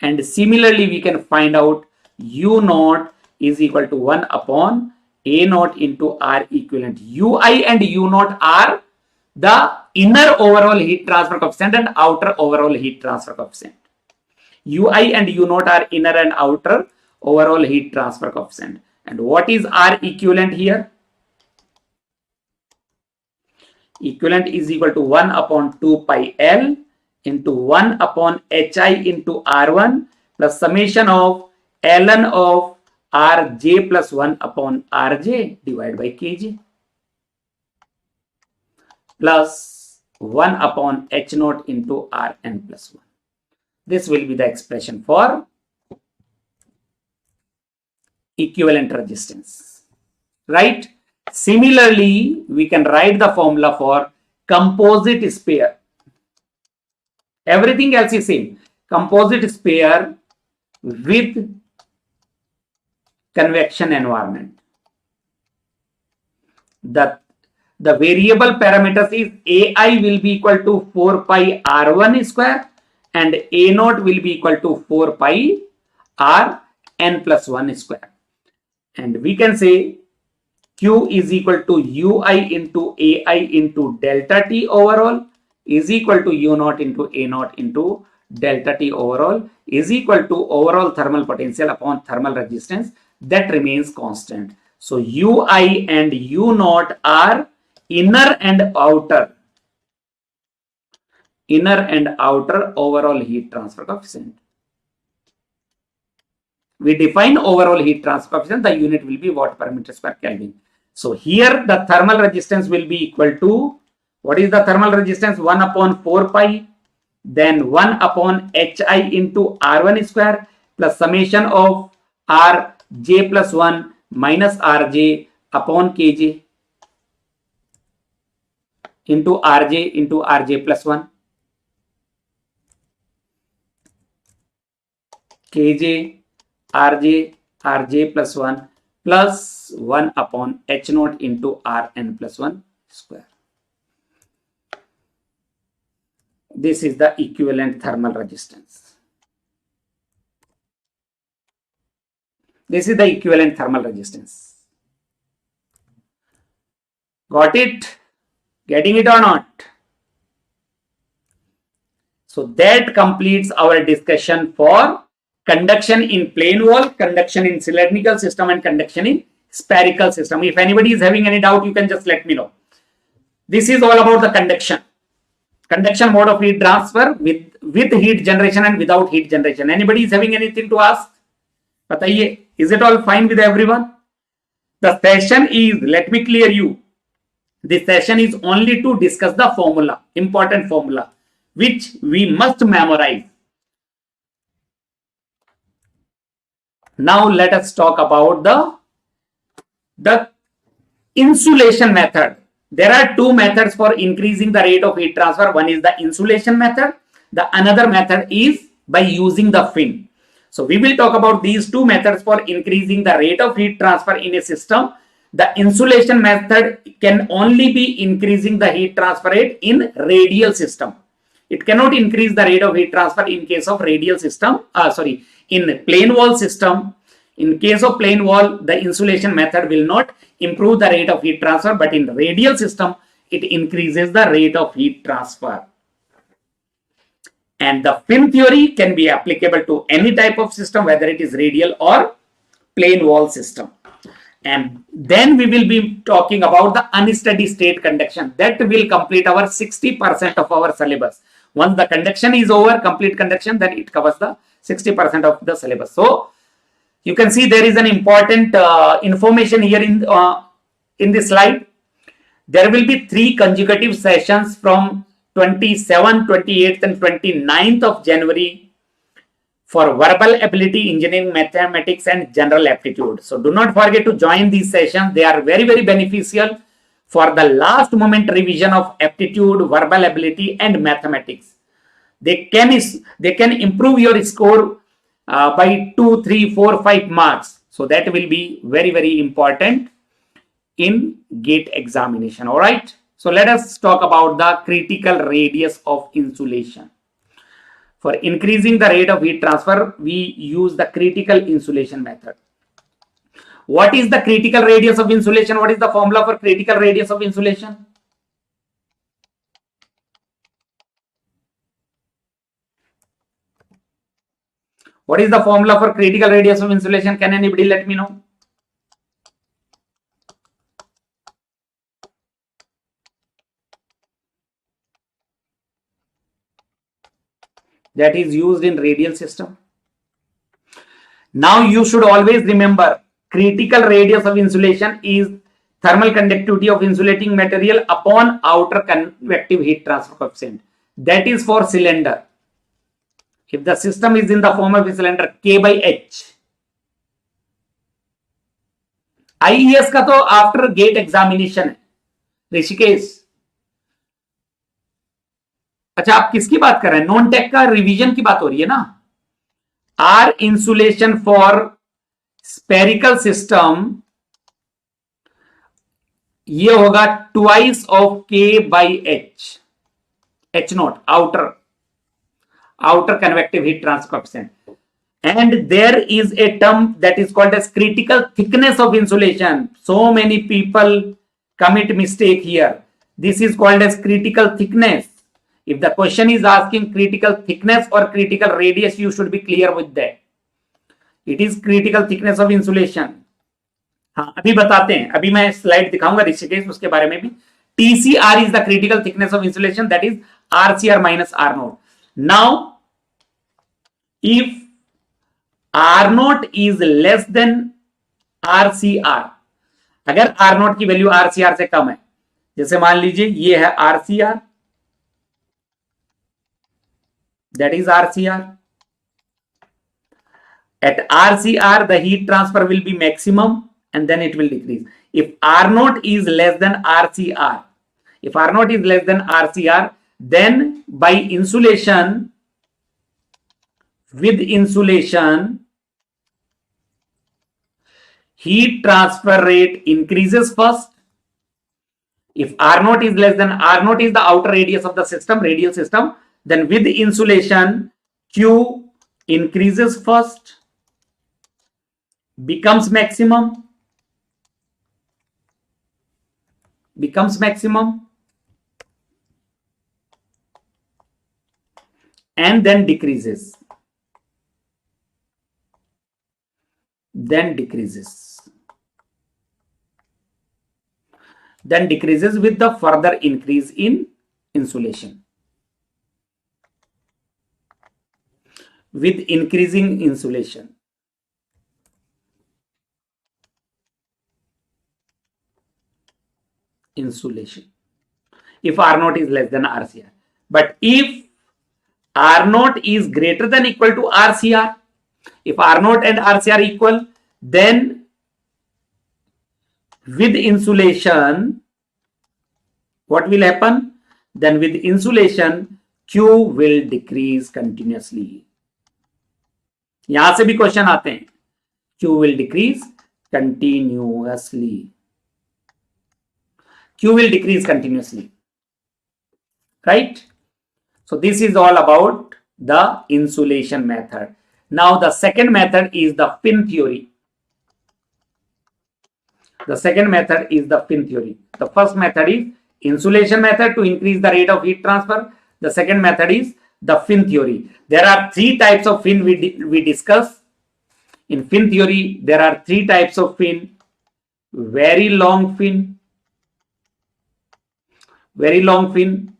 And similarly, we can find out U naught is equal to 1 upon A naught into R equivalent. Ui and U naught are the inner overall heat transfer coefficient and outer overall heat transfer coefficient. Ui and U naught are inner and outer overall heat transfer coefficient. And what is R equivalent here? Equivalent is equal to 1 upon 2 pi L into 1 upon Hi into R1 plus summation of ln of Rj plus 1 upon Rj divided by Kj plus 1 upon H naught into Rn plus 1. This will be the expression for equivalent resistance, right? Similarly, we can write the formula for composite sphere. Everything else is same. Composite sphere with convection environment. The variable parameters is AI will be equal to 4 pi R1 square and A naught will be equal to 4 pi Rn plus 1 square. And we can say Q is equal to Ui into Ai into delta T overall is equal to U naught into A naught into delta T overall is equal to overall thermal potential upon thermal resistance that remains constant. So Ui and U naught are inner and outer overall heat transfer coefficient. We define overall heat transfer coefficient, the unit will be watt per meter square Kelvin. So here the thermal resistance will be equal to, what is the thermal resistance? 1 upon 4 pi, then 1 upon Hi into R1 square plus summation of Rj plus 1 minus Rj upon Kj into Rj plus 1. Kj Rj plus 1 plus 1 upon H naught into Rn plus 1 square. This is the equivalent thermal resistance. This is the equivalent thermal resistance. Got it? Getting it or not? So that completes our discussion for conduction in plane wall, conduction in cylindrical system, and conduction in spherical system. If anybody is having any doubt, you can just let me know. This is all about the conduction. Conduction mode of heat transfer with heat generation and without heat generation. Anybody is having anything to ask? Bataiye, is it all fine with everyone? The session is, let me clear you. This session is only to discuss the formula, important formula, which we must memorize. Now let us talk about the insulation method. There are two methods for increasing the rate of heat transfer. One is the insulation method. The another method is by using the fin. So we will talk about these two methods for increasing the rate of heat transfer in a system. The insulation method can only be increasing the heat transfer rate in radial system. It cannot increase the rate of heat transfer in case of radial system. In plane wall system. In case of plane wall, the insulation method will not improve the rate of heat transfer, but in radial system, it increases the rate of heat transfer. And the fin theory can be applicable to any type of system, whether it is radial or plane wall system. And then we will be talking about the unsteady state conduction. That will complete our 60% of our syllabus. Once the conduction is over, complete conduction, then it covers the 60% of the syllabus. So you can see there is an important information here in this slide. There will be 3 consecutive sessions from 27th, 28th and 29th of January for verbal ability, engineering, mathematics and general aptitude. So do not forget to join these sessions. They are very, very beneficial for the last moment revision of aptitude, verbal ability and mathematics. They can improve your score by 2, 3, 4, 5 marks. So that will be very, very important in GATE examination. All right. So let us talk about the critical radius of insulation. For increasing the rate of heat transfer, we use the critical insulation method. What is the critical radius of insulation? What is the formula for critical radius of insulation? What is the formula for critical radius of insulation? Can anybody let me know? That is used in radial system. Now you should always remember critical radius of insulation is thermal conductivity of insulating material upon outer convective heat transfer coefficient. That is for cylinder. If the system is in the form of a cylinder, K by H. IES का तो after gate examination है ऋषिकेश. अच्छा, आप किसकी बात कर रहे हैं? नॉन टेक का रिवीजन की बात हो रही है ना. R insulation for spherical system ये होगा twice of k by h, h naught outer convective heat transfer coefficient. And there is a term that is called as critical thickness of insulation. So many people commit mistake here. This is called as critical thickness. If the question is asking critical thickness or critical radius, you should be clear with that. It is critical thickness of insulation. हाँ, अभी बताते हैं, अभी मैं slide दिखाऊंगा ऋषिकेश उसके बारे में भी. TCR is the critical thickness of insulation, that is RCR minus R naught. Now, if R naught is less than RCR, अगर R naught की वैल्यू RCR से कम है, जैसे मान लीजिए ये है RCR, that is RCR. At RCR, the heat transfer will be maximum and then it will decrease. If R naught is less than RCR, if R naught is less than RCR, then by insulation, with insulation, heat transfer rate increases first. If R naught is less than, R naught is the outer radius of the system, radial system, then with insulation, Q increases first, becomes maximum, and then decreases. Then decreases with the further increase in insulation. With increasing insulation. If R naught is less than RCR. But if R naught is greater than equal to RCR, if R naught and RCR equal, then with insulation, what will happen? Then with insulation, Q will decrease continuously. यहां से भी question आते हैं. Q will decrease continuously. Q will decrease continuously. Right? So this is all about the insulation method. Now the second method is the fin theory. The second method is the fin theory. The first method is insulation method to increase the rate of heat transfer. The second method is the fin theory. There are three types of fin we discuss. In fin theory, there are three types of fin. Very long fin. Very long fin.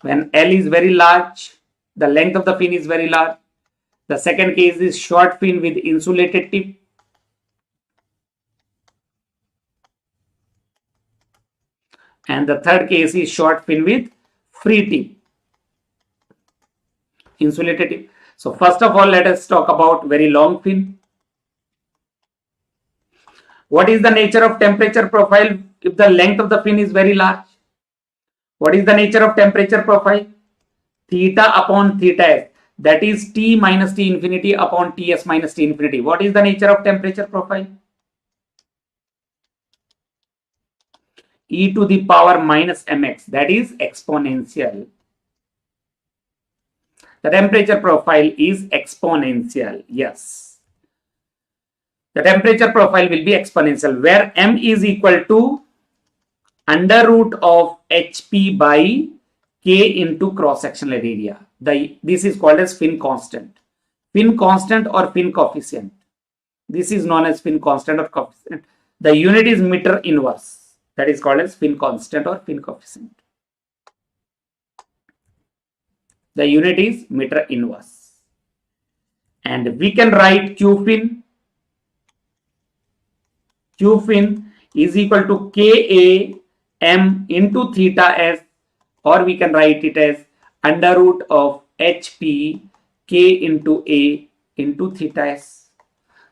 When L is very large, the length of the fin is very large. The second case is short fin with insulated tip. And the third case is short fin with free tip. Insulated tip. So first of all, let us talk about very long fin. What is the nature of temperature profile if the length of the fin is very large? What is the nature of temperature profile? Theta upon theta s. That is T minus T infinity upon Ts minus T infinity. What is the nature of temperature profile? E to the power minus mx. That is exponential. The temperature profile is exponential. Yes. The temperature profile will be exponential, where m is equal to under root of Hp by K into cross-sectional area. This is called as fin constant. fin constant or fin coefficient. This is known as fin constant or coefficient. The unit is meter inverse. That is called as fin constant or fin coefficient. The unit is meter inverse. And we can write Q fin. Q fin is equal to Ka m into theta s, or we can write it as under root of Hp K into A into theta s.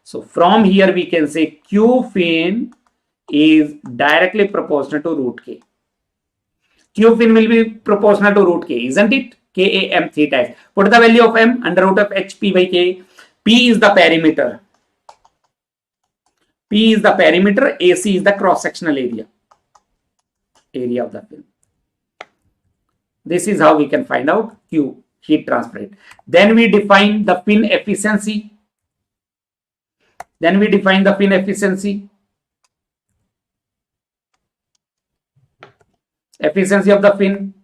So from here we can say Q fin is directly proportional to root K. Q fin will be proportional to root K, isn't it? Ka m theta s. Put the value of m under root of Hp by K. P is the perimeter. P is the perimeter. AC is the cross-sectional area. Area of the fin. This is how we can find out Q, heat transfer rate. Then we define the fin efficiency. Efficiency of the fin.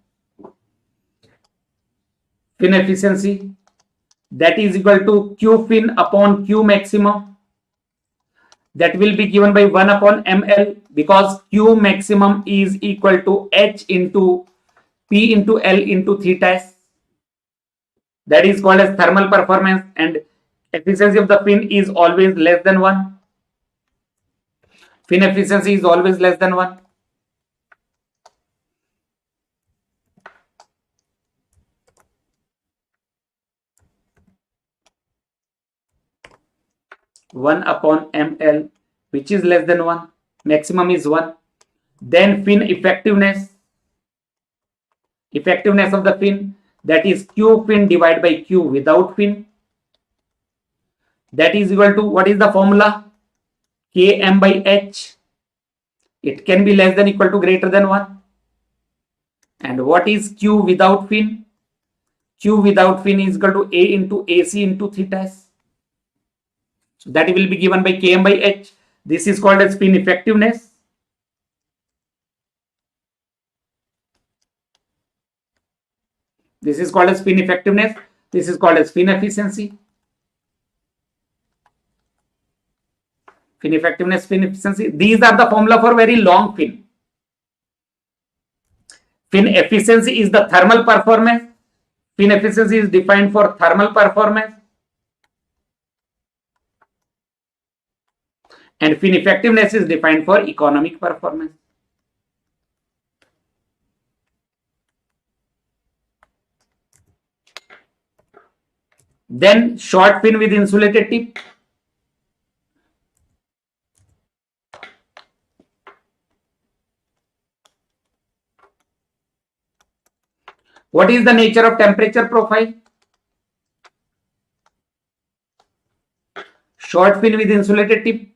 Fin efficiency. That is equal to Q fin upon Q maximum. That will be given by 1 upon ml, because Q maximum is equal to H into P into L into theta s. That is called as thermal performance, and efficiency of the fin is always less than 1. Fin efficiency is always less than 1. One upon ml, which is less than 1. Maximum is 1. Then fin effectiveness. Effectiveness of the fin, that is Q fin divided by Q without fin. That is equal to, what is the formula? Km by H. It can be less than equal to greater than 1. And what is Q without fin? Q without fin is equal to A into AC into theta s. So that will be given by Km by H. This is called as fin effectiveness. This is called as fin effectiveness. This is called as fin efficiency. Fin effectiveness, fin efficiency. These are the formula for very long fin. Fin efficiency is the thermal performance. Fin efficiency is defined for thermal performance. And fin effectiveness is defined for economic performance. Then short fin with insulated tip. What is the nature of temperature profile? Short fin with insulated tip.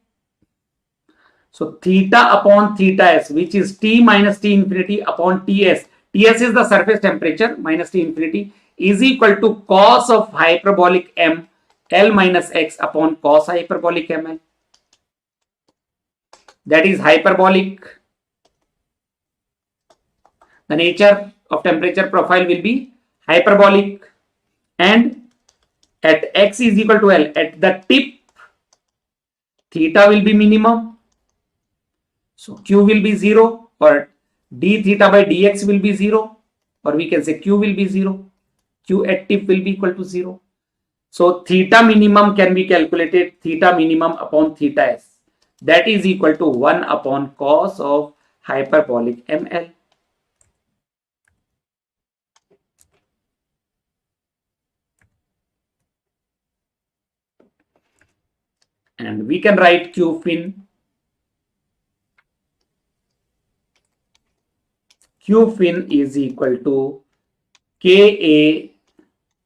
So theta upon theta s, which is T minus T infinity upon Ts. Ts is the surface temperature minus T infinity is equal to cos of hyperbolic m L minus x upon cos hyperbolic ml. That is hyperbolic. The nature of temperature profile will be hyperbolic, and at x is equal to L, at the tip theta will be minimum. So Q will be 0, or d theta by dx will be 0, or we can say Q will be 0. Q at tip will be equal to 0. So theta minimum can be calculated, theta minimum upon theta s. That is equal to 1 upon cos of hyperbolic ml. And we can write Q fin. Q fin is equal to Ka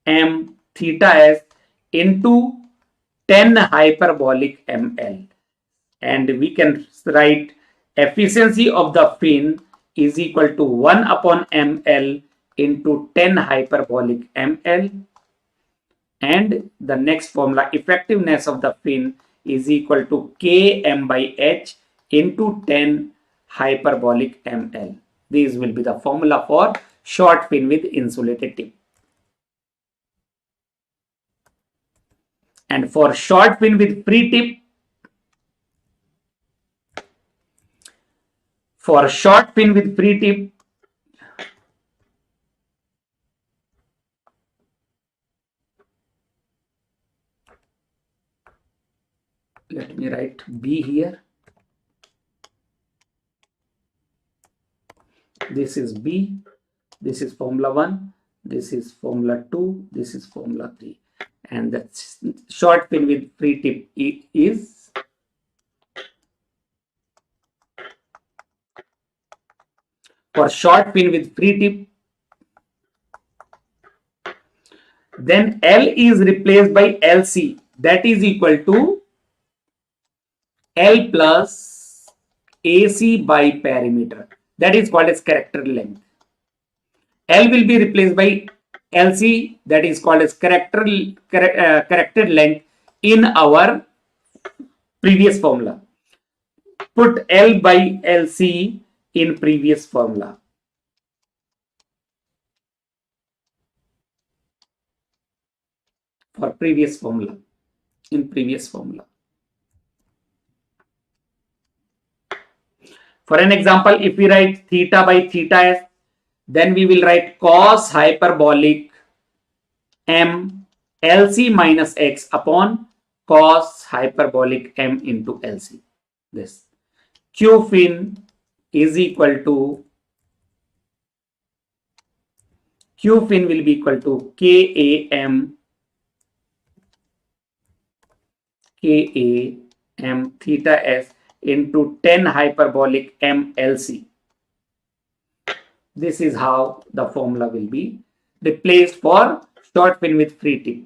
m theta s into 10 hyperbolic ml. And we can write efficiency of the fin is equal to 1 upon ml into 10 hyperbolic ml. And the next formula, effectiveness of the fin is equal to Km by H into 10 hyperbolic ml. These will be the formula for short fin with insulated tip. And for short pin with free tip, let me write B here. This is B, this is formula 1, this is formula 2, this is formula 3. And the short pin with free tip is for short pin with free tip, then L is replaced by LC, that is equal to L plus AC by perimeter, that is called as character length. L will be replaced by LC, that is called as character length in our previous formula. Put L by LC in previous formula. For previous formula, in previous formula. For an example, if we write theta by theta s, then we will write cos hyperbolic m LC minus x upon cos hyperbolic m into LC. This Q fin is equal to Q fin will be equal to KAM theta s into 10 hyperbolic m LC. This is how the formula will be replaced for short fin with free tip.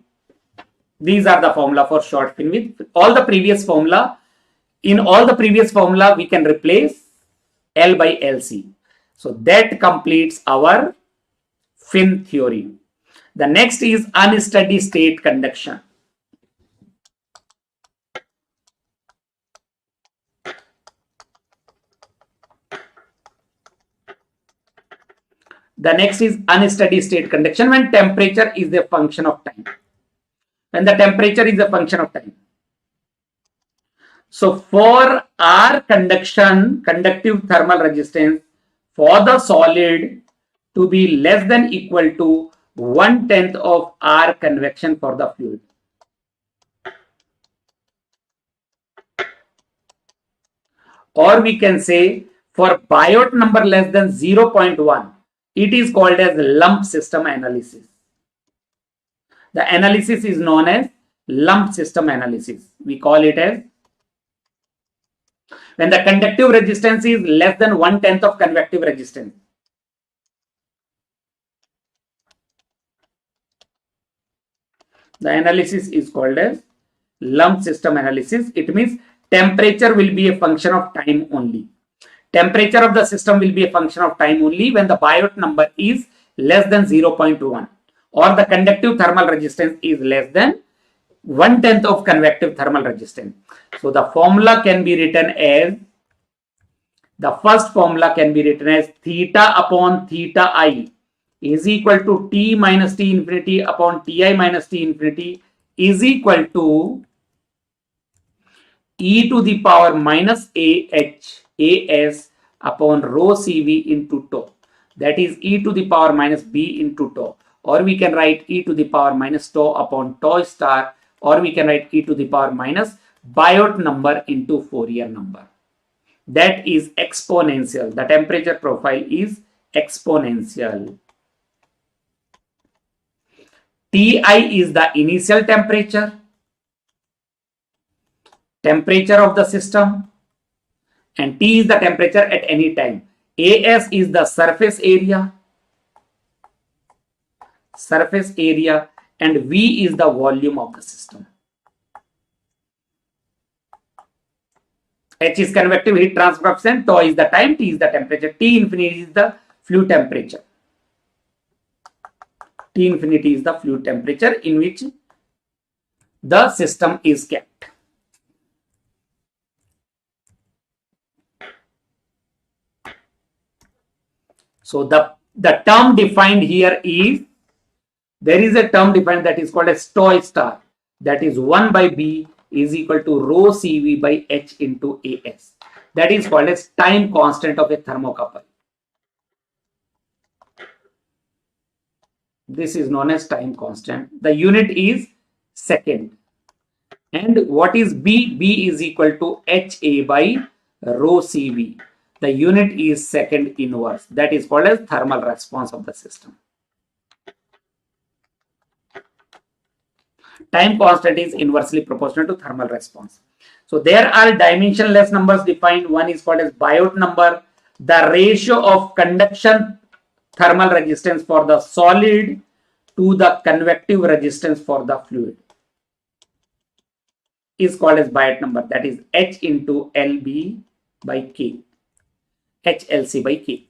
These are the formula for short fin with all the previous formula. In all the previous formula, we can replace L by LC. So that completes our fin theory. The next is unsteady state conduction. The next is unsteady state conduction when temperature is a function of time. When the temperature is a function of time. So for our conduction, conductive thermal resistance for the solid to be less than equal to 1/10 of R convection for the fluid. Or we can say for Biot number less than 0.1, it is called as lump system analysis. The analysis is known as lump system analysis. We call it as when the conductive resistance is less than 1/10 of convective resistance. The analysis is called as lump system analysis. It means temperature will be a function of time only. Temperature of the system will be a function of time only when the Biot number is less than 0.1 or the conductive thermal resistance is less than 1/10 of convective thermal resistance. So the formula can be written as, the first formula can be written as theta upon theta I is equal to T minus T infinity upon Ti minus T infinity is equal to e to the power minus AS upon rho CV into tau. That is e to the power minus B into tau. Or we can write e to the power minus tau upon tau star, or we can write e to the power minus Biot number into Fourier number. That is exponential. The temperature profile is exponential. Ti is the initial temperature of the system, and T is the temperature at any time. AS is the surface area, and V is the volume of the system. H is convective heat transfer coefficient, tau is the time, T is the temperature, T infinity is the fluid temperature. T infinity is the fluid temperature in which the system is kept. So the term defined here is, there is a term defined that is called as tau star. that is 1 by B is equal to rho CV by H into AS. That is called as time constant of a thermocouple. This is known as time constant. The unit is second. And what is B? B is equal to HA by rho CV. The unit is second inverse. That is called as thermal response of the system. Time constant is inversely proportional to thermal response. So there are dimensionless numbers defined. One is called as Biot number. The ratio of conduction thermal resistance for the solid to the convective resistance for the fluid is called as Biot number. That is H into LB by K. HLC by K,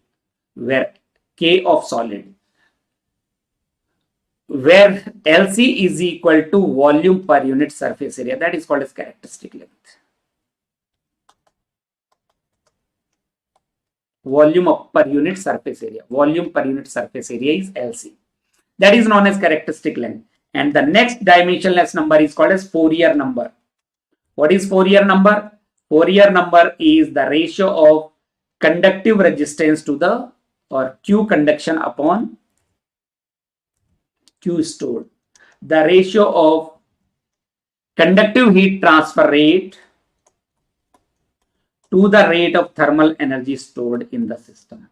where K of solid, where LC is equal to volume per unit surface area. That is called as characteristic length. Volume per unit surface area. Volume per unit surface area is LC. That is known as characteristic length. And the next dimensionless number is called as Fourier number. What is Fourier number? Fourier number is the ratio of conductive resistance to the, or Q conduction upon Q stored. The ratio of conductive heat transfer rate to the rate of thermal energy stored in the system.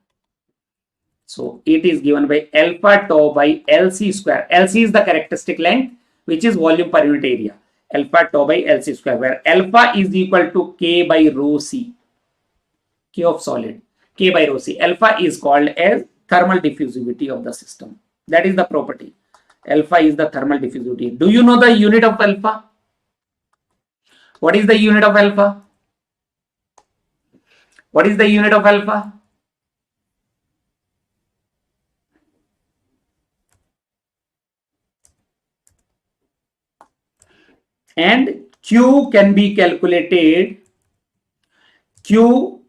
So it is given by alpha tau by LC square. LC is the characteristic length, which is volume per unit area. Alpha tau by LC square, where alpha is equal to K by rho C. K of solid. K by rho C. Alpha is called as thermal diffusivity of the system. That is the property. Alpha is the thermal diffusivity. Do you know the unit of alpha? What is the unit of alpha? What is the unit of alpha? And Q can be calculated. Q,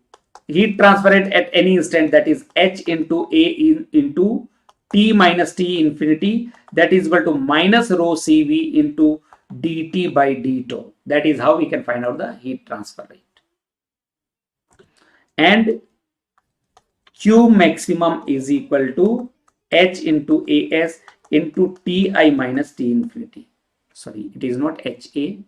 heat transfer rate at any instant, that is H into A into T minus T infinity, that is equal to minus rho CV into dt by d tau. That is how we can find out the heat transfer rate. And Q maximum is equal to H into AS into Ti minus T infinity. Sorry, it is not HA.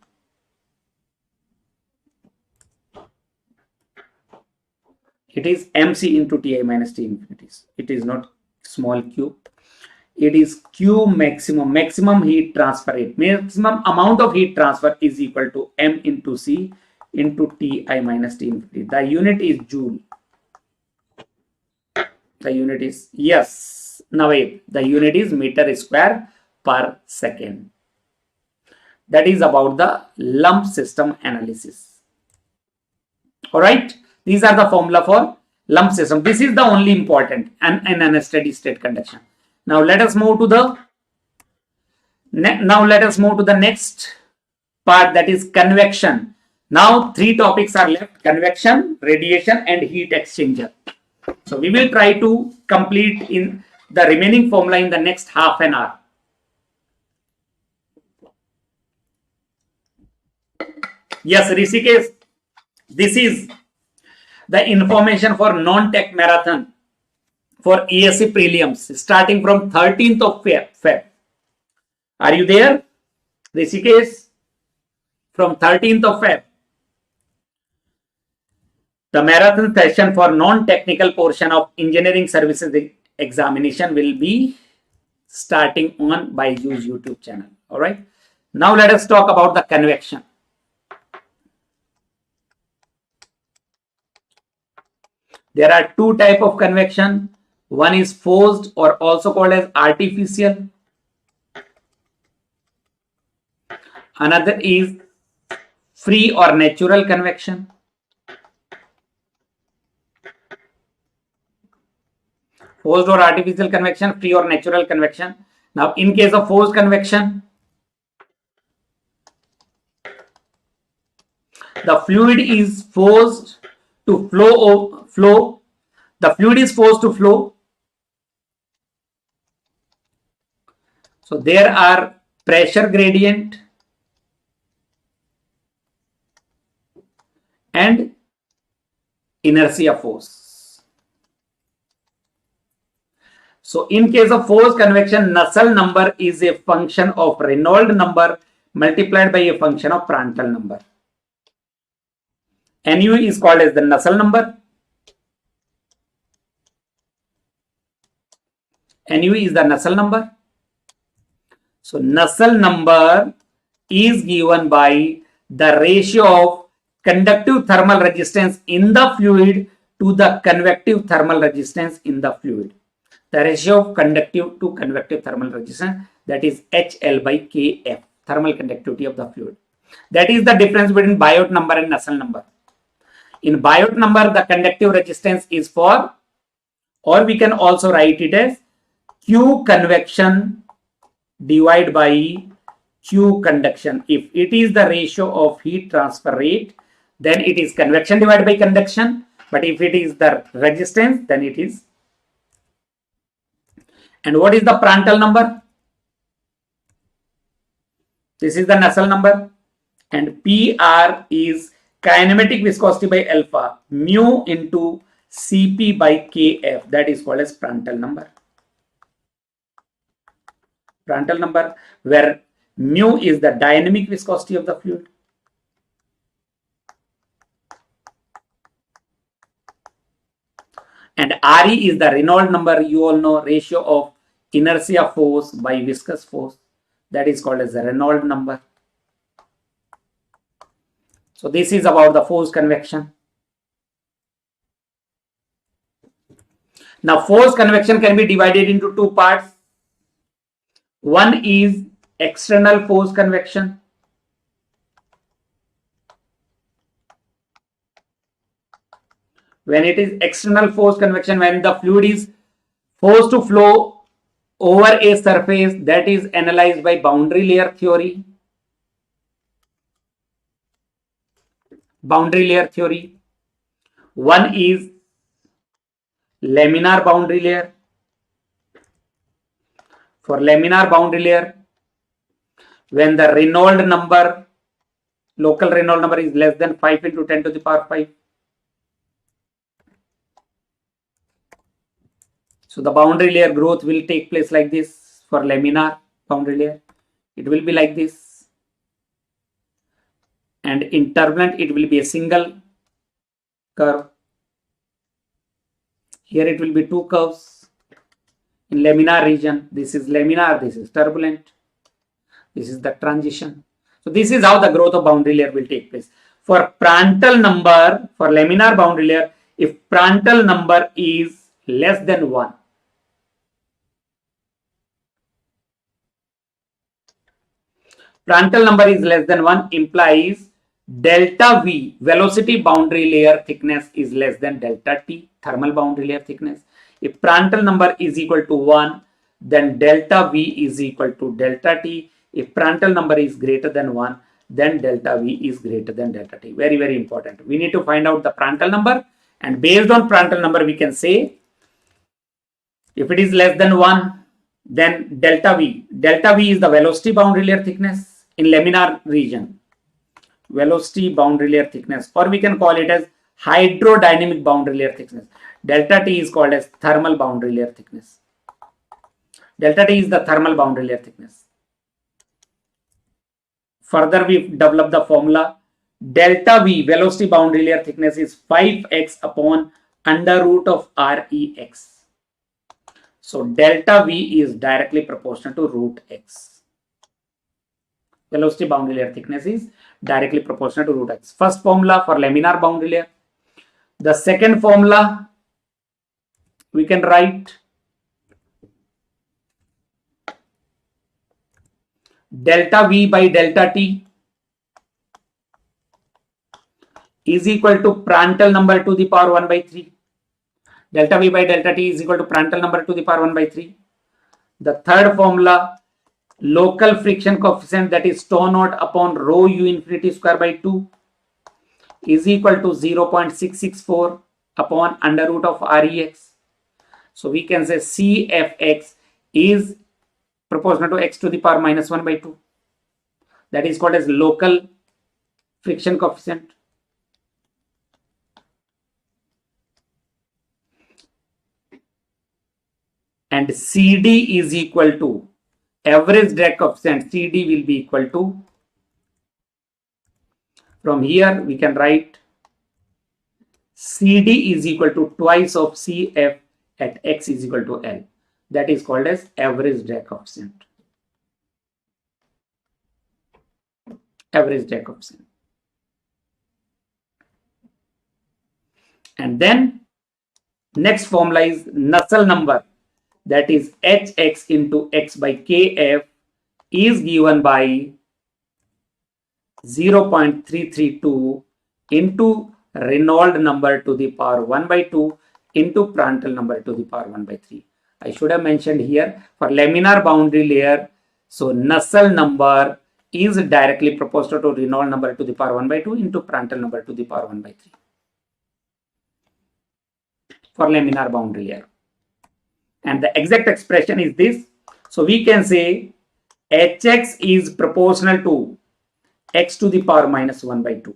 It is MC into Ti minus T infinities. It is not small q. It is Q maximum. Maximum heat transfer rate. Maximum amount of heat transfer is equal to M into C into Ti minus T infinity. The unit is joule. The unit is, yes. Now wait. The unit is meter square per second. That is about the lump system analysis. Alright. These are the formula for lump system. This is the only important and in a steady state conduction. Now let us move to the next part, that is convection. Now three topics are left: convection, radiation, and heat exchanger. So we will try to complete in the remaining formula in the next half an hour. Yes, Rishikesh, this is the information for non-tech marathon for ESE prelims starting from 13th of Feb. Are you there, Rishikesh? From 13th of Feb. The marathon session for non-technical portion of engineering services examination will be starting on BYJU'S YouTube channel. All right. Now let us talk about the convection. There are two types of convection. One is forced or also called as artificial. Another is free or natural convection. Forced or artificial convection, free or natural convection. Now in case of forced convection, the fluid is forced to flow. The fluid is forced to flow. So there are pressure gradient and inertia force. So in case of force convection, Nusselt number is a function of Reynolds number multiplied by a function of Prandtl number. Nu is called as the Nusselt number. Nu is the Nusselt number. So Nusselt number is given by the ratio of conductive thermal resistance in the fluid to the convective thermal resistance in the fluid. The ratio of conductive to convective thermal resistance, that is HL by Kf, thermal conductivity of the fluid. That is the difference between Biot number and Nusselt number. In Biot number, the conductive resistance is for, or we can also write it as Q convection divided by Q conduction. If it is the ratio of heat transfer rate, then it is convection divided by conduction. But if it is the resistance, then it is. And what is the Prandtl number? This is the Nusselt number. And PR is kinematic viscosity by alpha, mu into Cp by Kf. That is called as Prandtl number. Prandtl number, where mu is the dynamic viscosity of the fluid. And Re is the Reynolds number. You all know, ratio of inertia force by viscous force. That is called as the Reynolds number. So this is about the force convection. Now force convection can be divided into two parts. One is external force convection. When it is external force convection, when the fluid is forced to flow over a surface, that is analyzed by boundary layer theory. Boundary layer theory. One is laminar boundary layer. For laminar boundary layer, when the Reynolds number, local Reynolds number is less than 5 into 10 to the power 5. So the boundary layer growth will take place like this. For laminar boundary layer, it will be like this. And in turbulent, it will be a single curve. Here it will be two curves. In laminar region, this is laminar, this is turbulent. This is the transition. So this is how the growth of boundary layer will take place. For Prandtl number, for laminar boundary layer, if Prandtl number is less than 1, Prandtl number is less than 1 implies delta V, velocity boundary layer thickness, is less than delta T, thermal boundary layer thickness. If Prandtl number is equal to 1, then delta V is equal to delta T. If Prandtl number is greater than 1, then delta V is greater than delta T. Very, very important. We need to find out the Prandtl number, and based on Prandtl number, we can say if it is less than 1, then delta V. Delta V is the velocity boundary layer thickness in laminar region. Velocity boundary layer thickness, or we can call it as hydrodynamic boundary layer thickness. Delta T is called as thermal boundary layer thickness. Delta T is the thermal boundary layer thickness. Further, we develop the formula. Delta V, velocity boundary layer thickness, is 5x upon under root of Rex. So delta V is directly proportional to root x. Velocity boundary layer thickness is directly proportional to root x. First formula for laminar boundary layer. The second formula we can write delta V by delta T is equal to Prandtl number to the power 1 by 3. Delta V by delta T is equal to Prandtl number to the power 1 by 3. The third formula, local friction coefficient, that is tau naught upon rho u infinity square by 2, is equal to 0.664 upon under root of Rex. So we can say Cfx is proportional to x to the power minus 1 by 2. That is called as local friction coefficient. and CD is equal to average drag coefficient. CD will be equal to, from here we can write CD is equal to twice of CF at X is equal to L. That is called as average drag coefficient. Average drag coefficient. And then next formula is Nusselt number, that is Hx into X by Kf is given by 0.332 into Reynolds number to the power 1 by 2 into Prandtl number to the power 1 by 3. I should have mentioned here for laminar boundary layer. So Nusselt number is directly proportional to Reynolds number to the power 1 by 2 into Prandtl number to the power 1 by 3 for laminar boundary layer. And the exact expression is this. So we can say Hx is proportional to x to the power minus 1 by 2.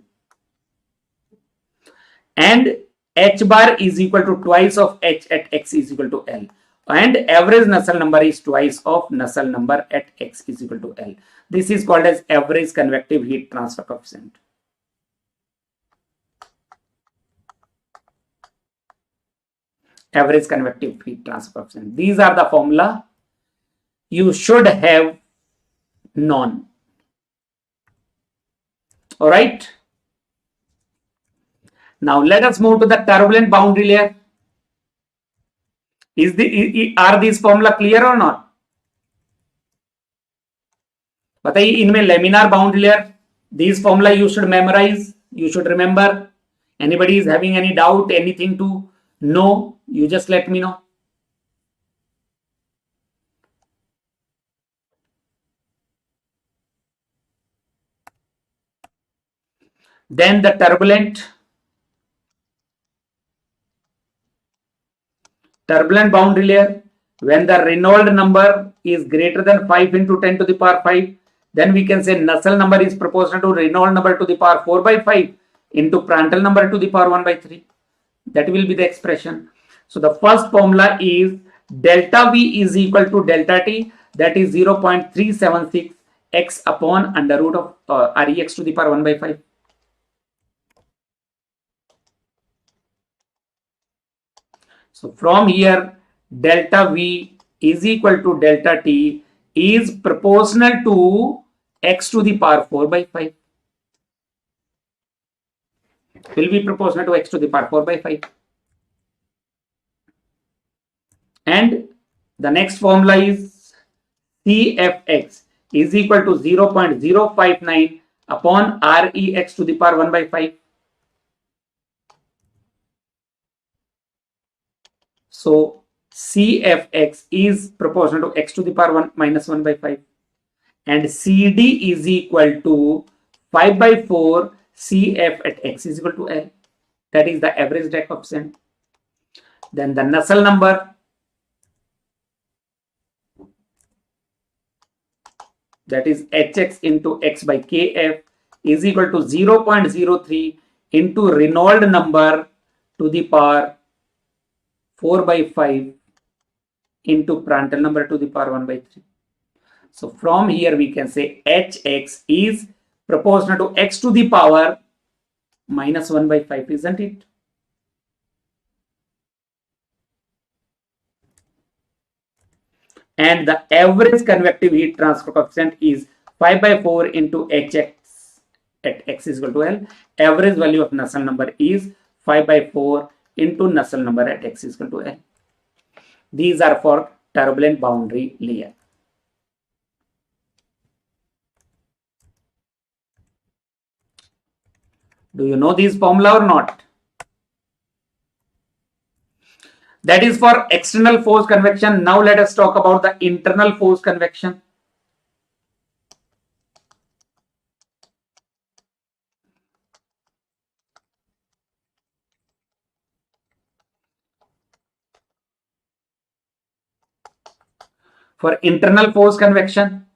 And h bar is equal to twice of h at x is equal to L. And average Nusselt number is twice of Nusselt number at x is equal to L. This is called as average convective heat transfer coefficient. Average convective heat transfer coefficient. These are the formula you should have known. All right. Now let us move to the turbulent boundary layer. Are these formula clear or not? बताइए इनमें laminar boundary layer, these formula you should memorize, you should remember. Anybody is having any doubt, anything to know, you just let me know. Then the turbulent boundary layer, when the Reynolds number is greater than 5 into 10 to the power 5, then we can say Nusselt number is proportional to Reynolds number to the power 4 by 5 into Prandtl number to the power 1 by 3. That will be the expression. So the first formula is delta V is equal to delta T, that is 0.376 x upon under root of Rex to the power 1 by 5. So from here, delta V is equal to delta T is proportional to x to the power 4 by 5. Will be proportional to x to the power 4 by 5. And the next formula is CFX is equal to 0.059 upon Rex to the power 1 by 5. So CFX is proportional to x to the power 1 minus 1 by 5. And CD is equal to 5 by 4 CF at x is equal to L. That is the average drag coefficient. Then the Nusselt number, that is Hx into x by Kf is equal to 0.03 into Reynolds number to the power 4 by 5 into Prandtl number to the power 1 by 3. So from here we can say Hx is proportional to x to the power minus 1 by 5, isn't it? And the average convective heat transfer coefficient is 5 by 4 into Hx at x is equal to L. Average value of Nusselt number is 5 by 4 into Nusselt number at x is equal to L. These are for turbulent boundary layer. Do you know these formula or not? That is for external force convection. Now let us talk about the internal force convection. For internal force convection,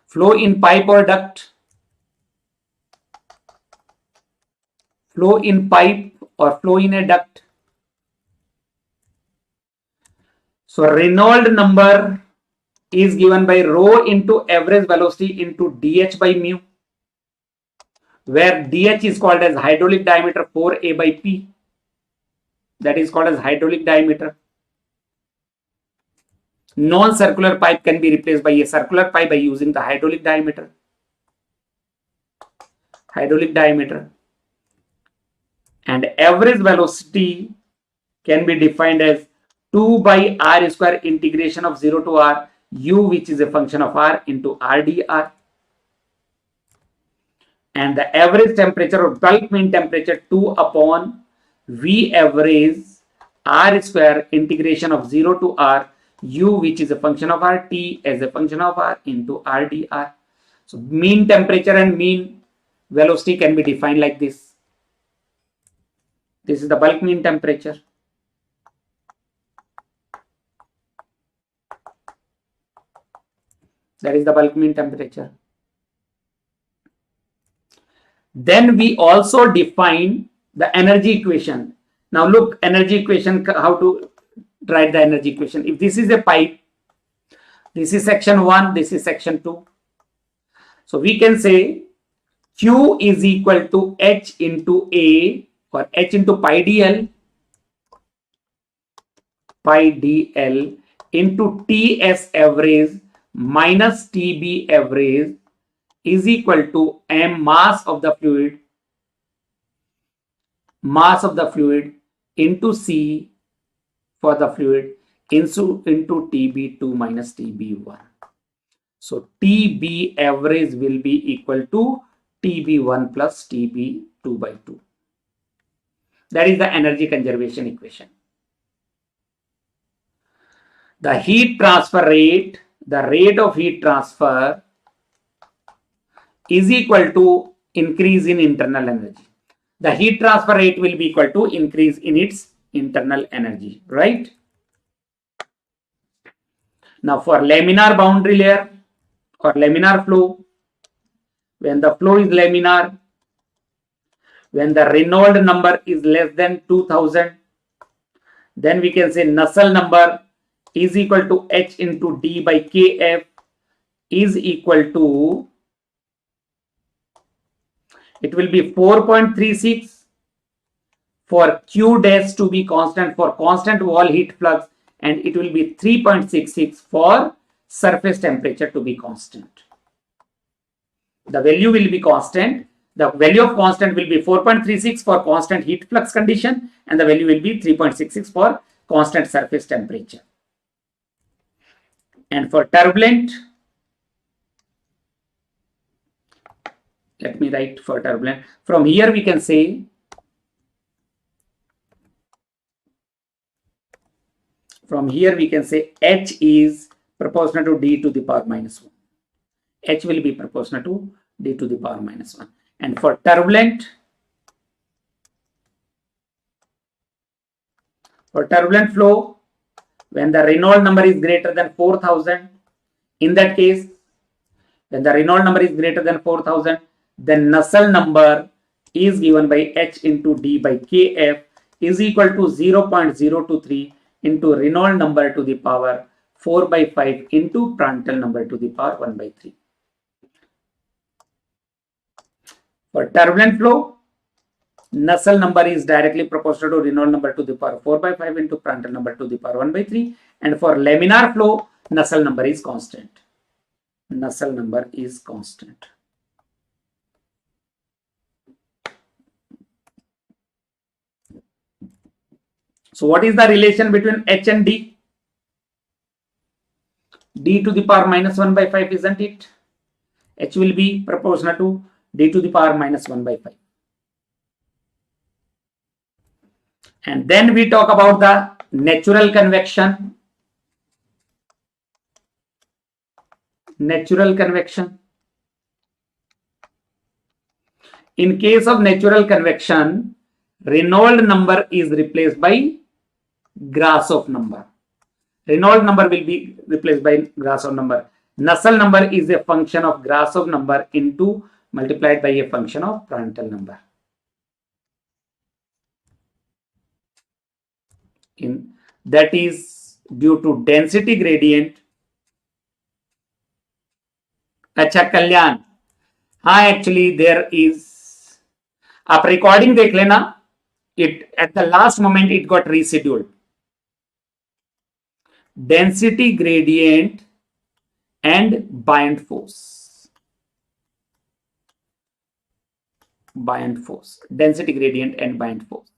flow in pipe or duct, Flow in pipe or flow in a duct. So Reynolds number is given by rho into average velocity into dH by mu, where dH is called as hydraulic diameter 4A by P. That is called as hydraulic diameter. Non-circular pipe can be replaced by a circular pipe by using the hydraulic diameter. Hydraulic diameter. And average velocity can be defined as 2 by r square integration of 0 to r u, which is a function of r, into r dr. And the average temperature or bulk mean temperature 2 upon v average r square integration of 0 to r u, which is a function of r, t as a function of r, into r dr. So mean temperature and mean velocity can be defined like this. This is the bulk mean temperature. That is the bulk mean temperature. Then we also define the energy equation. Now look, energy equation, how to write the energy equation. If this is a pipe, this is section 1, this is section 2. So we can say Q is equal to H into A, or H into pi dl into TS average minus TB average is equal to M mass of the fluid into C for the fluid into TB2 minus TB1. So TB average will be equal to TB1 plus TB2 by 2. That is the energy conservation equation. The heat transfer rate, the rate of heat transfer is equal to increase in internal energy. The heat transfer rate will be equal to increase in its internal energy, right? Now for laminar boundary layer or laminar flow, when the flow is laminar, when the Reynolds number is less than 2000, then we can say Nusselt number is equal to H into D by Kf is equal to, it will be 4.36 for Q dash to be constant for constant wall heat flux, and it will be 3.66 for surface temperature to be constant. The value will be constant. The value of constant will be 4.36 for constant heat flux condition, and the value will be 3.66 for constant surface temperature. And for turbulent, let me write for turbulent. From here we can say H is proportional to D to the power minus 1. H will be proportional to D to the power minus 1. And for turbulent flow, when the Reynolds number is greater than 4000, in that case, when the Reynolds number is greater than 4000, then Nusselt number is given by H into D by Kf is equal to 0.023 into Reynolds number to the power 4 by 5 into Prandtl number to the power 1 by 3. For turbulent flow, Nusselt number is directly proportional to Reynolds number to the power 4 by 5 into Prandtl number to the power 1 by 3. And for laminar flow, Nusselt number is constant. Nusselt number is constant. So what is the relation between H and D? D to the power minus 1 by 5, isn't it? H will be proportional to D to the power minus 1 by 5. And then we talk about the natural convection. Natural convection. In case of natural convection, Reynolds number is replaced by Grashof number. Reynolds number will be replaced by Grashof number. Nusselt number is a function of Grashof number into multiplied by a function of Prandtl number. that is due to density gradient. अच्छा कल्याण, हाँ actually there is, आप recording देख लेना, it at the last moment it got rescheduled. Density gradient and buoyant force. Buoyant force, density gradient and buoyant force.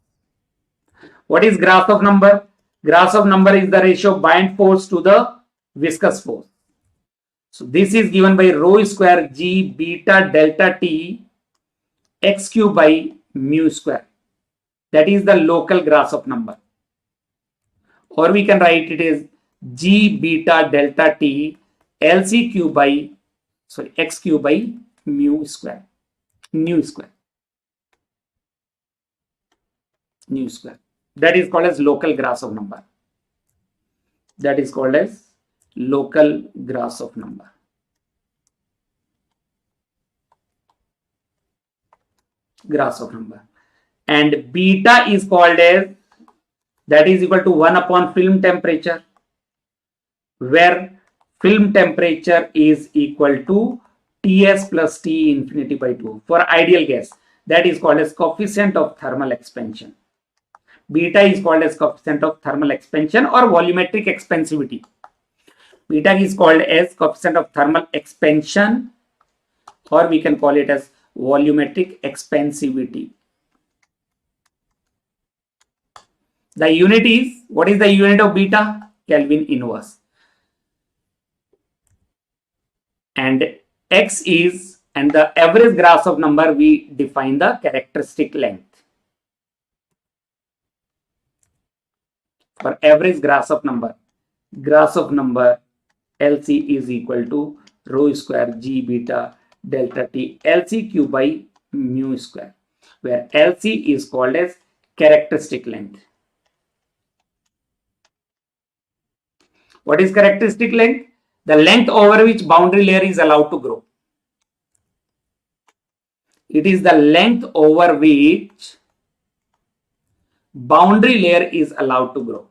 What is Grashof number? Grashof number is the ratio of buoyant force to the viscous force. So this is given by rho square g beta delta t x cube by mu square. That is the local Grashof number. Or we can write it as g beta delta t lc cube by, sorry, x cube by mu square, nu square. Nu square. That is called as local Grashof number. That is called as local Grashof number. Grashof number. And beta is called as, that is equal to 1 upon film temperature, where film temperature is equal to Ts plus T infinity by 2 for ideal gas. That is called as coefficient of thermal expansion. Beta is called as coefficient of thermal expansion or volumetric expansivity. Beta is called as coefficient of thermal expansion, or we can call it as volumetric expansivity. The unit is, what is the unit of beta? Kelvin inverse. And x is, and the average Grashof number, we define the characteristic length. For average Grashof number LC is equal to rho square g beta delta t LC cube by mu square, where LC is called as characteristic length. What is characteristic length? The length over which boundary layer is allowed to grow. It is the length over which boundary layer is allowed to grow.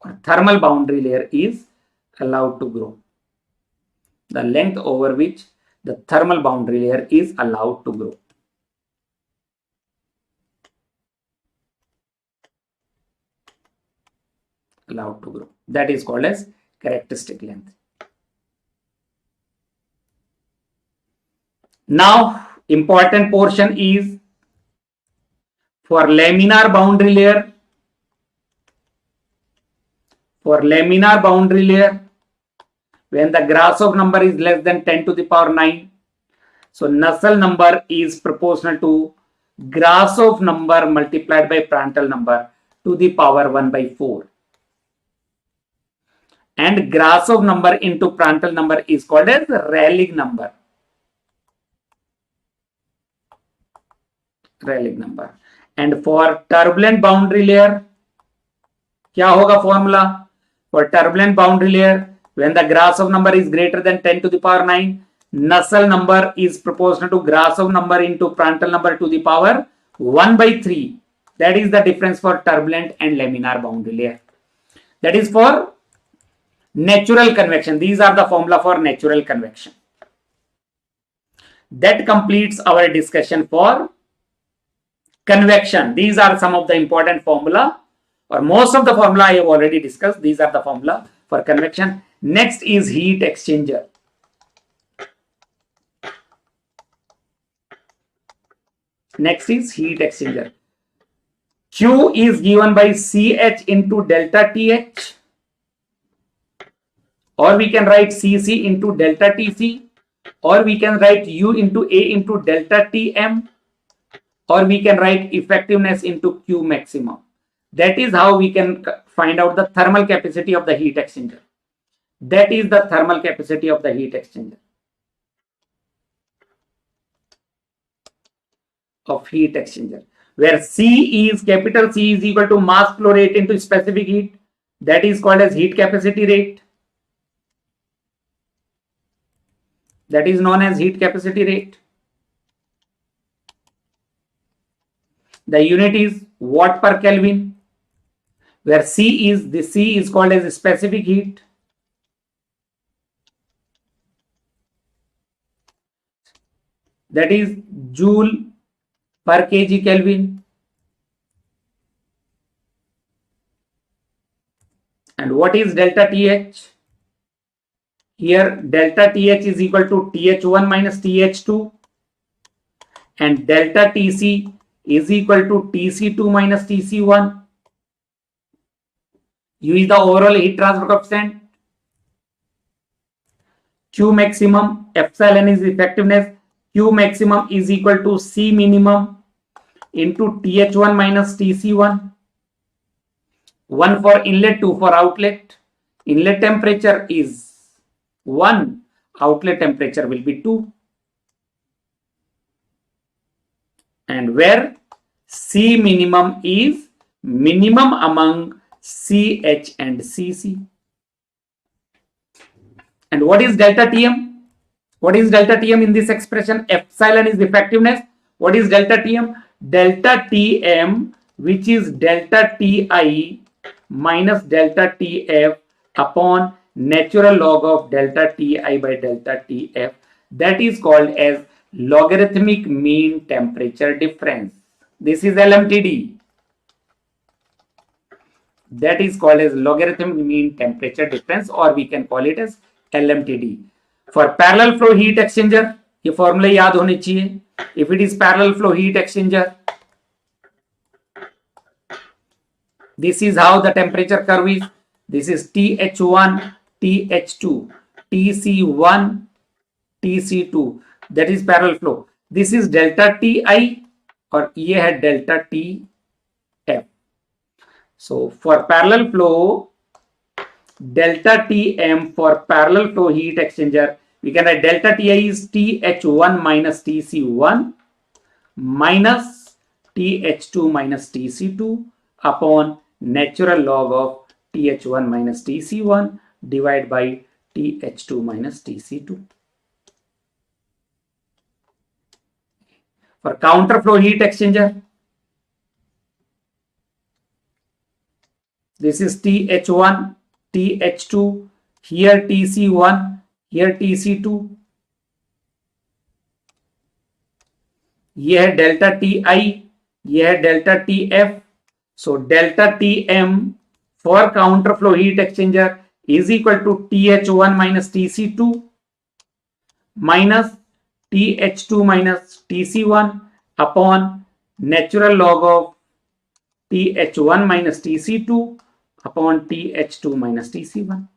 Or thermal boundary layer is allowed to grow. The length over which the thermal boundary layer is allowed to grow. Allowed to grow. That is called as characteristic length. Now, important portion is for laminar boundary layer. For laminar boundary layer, when the Grashof number is less than 10 to the power 9, so Nusselt number is proportional to Grashof number multiplied by Prandtl number to the power 1 by 4. And Grashof number into Prandtl number is called as Rayleigh number. Rayleigh number. And for turbulent boundary layer, क्या होगा formula? For turbulent boundary layer, when the Grashof number is greater than 10 to the power 9, Nusselt number is proportional to Grashof number into Prandtl number to the power 1 by 3. That is the difference for turbulent and laminar boundary layer. That is for natural convection. These are the formula for natural convection. That completes our discussion for convection. These are some of the important formula, or most of the formula I have already discussed. These are the formula for convection. Next is heat exchanger. Next is heat exchanger. Q is given by CH into delta TH, or we can write CC into delta TC, or we can write U into A into delta TM, or we can write effectiveness into Q maximum. That is how we can find out the thermal capacity of the heat exchanger. That is the thermal capacity of the heat exchanger. Of heat exchanger, where C is, capital C is equal to mass flow rate into specific heat. That is called as heat capacity rate. That is known as heat capacity rate. The unit is watt per Kelvin, where C is called as specific heat. That is joule per kg Kelvin. And what is delta TH? Here delta TH is equal to TH1 minus TH2, and delta TC is equal to TC2 minus TC1. U is the overall heat transfer coefficient. Q maximum, epsilon is effectiveness. Q maximum is equal to C minimum into TH1 minus TC1. 1 for inlet, 2 for outlet. Inlet temperature is 1, outlet temperature will be 2. And where C minimum is minimum among CH and CC. And what is delta Tm? What is delta Tm in this expression? Epsilon is effectiveness. What is delta Tm? Delta Tm, which is delta Ti minus delta Tf upon natural log of delta Ti by delta Tf. That is called as logarithmic mean temperature difference. This is LMTD. That is called as logarithmic mean temperature difference, or we can call it as LMTD. For parallel flow heat exchanger, ये formula याद होने चाहिए. If it is parallel flow heat exchanger, this is how the temperature curve is. This is TH1, TH2, TC1, TC2. That is parallel flow. This is delta Ti और ये है delta Tf. So for parallel flow, delta Tm for parallel flow heat exchanger, we can write delta Ti is TH1 minus TC1 minus TH2 minus TC2 upon natural log of TH1 minus TC1 divided by TH2 minus TC2. For counter flow heat exchanger, this is TH1, TH2, here TC1, here TC2. ये है delta Ti, ये है delta Tf. So delta Tm for counter flow heat exchanger is equal to TH1 minus TC2 minus TH2 minus TC1 upon natural log of TH1 minus TC2 upon TH2 minus TC1.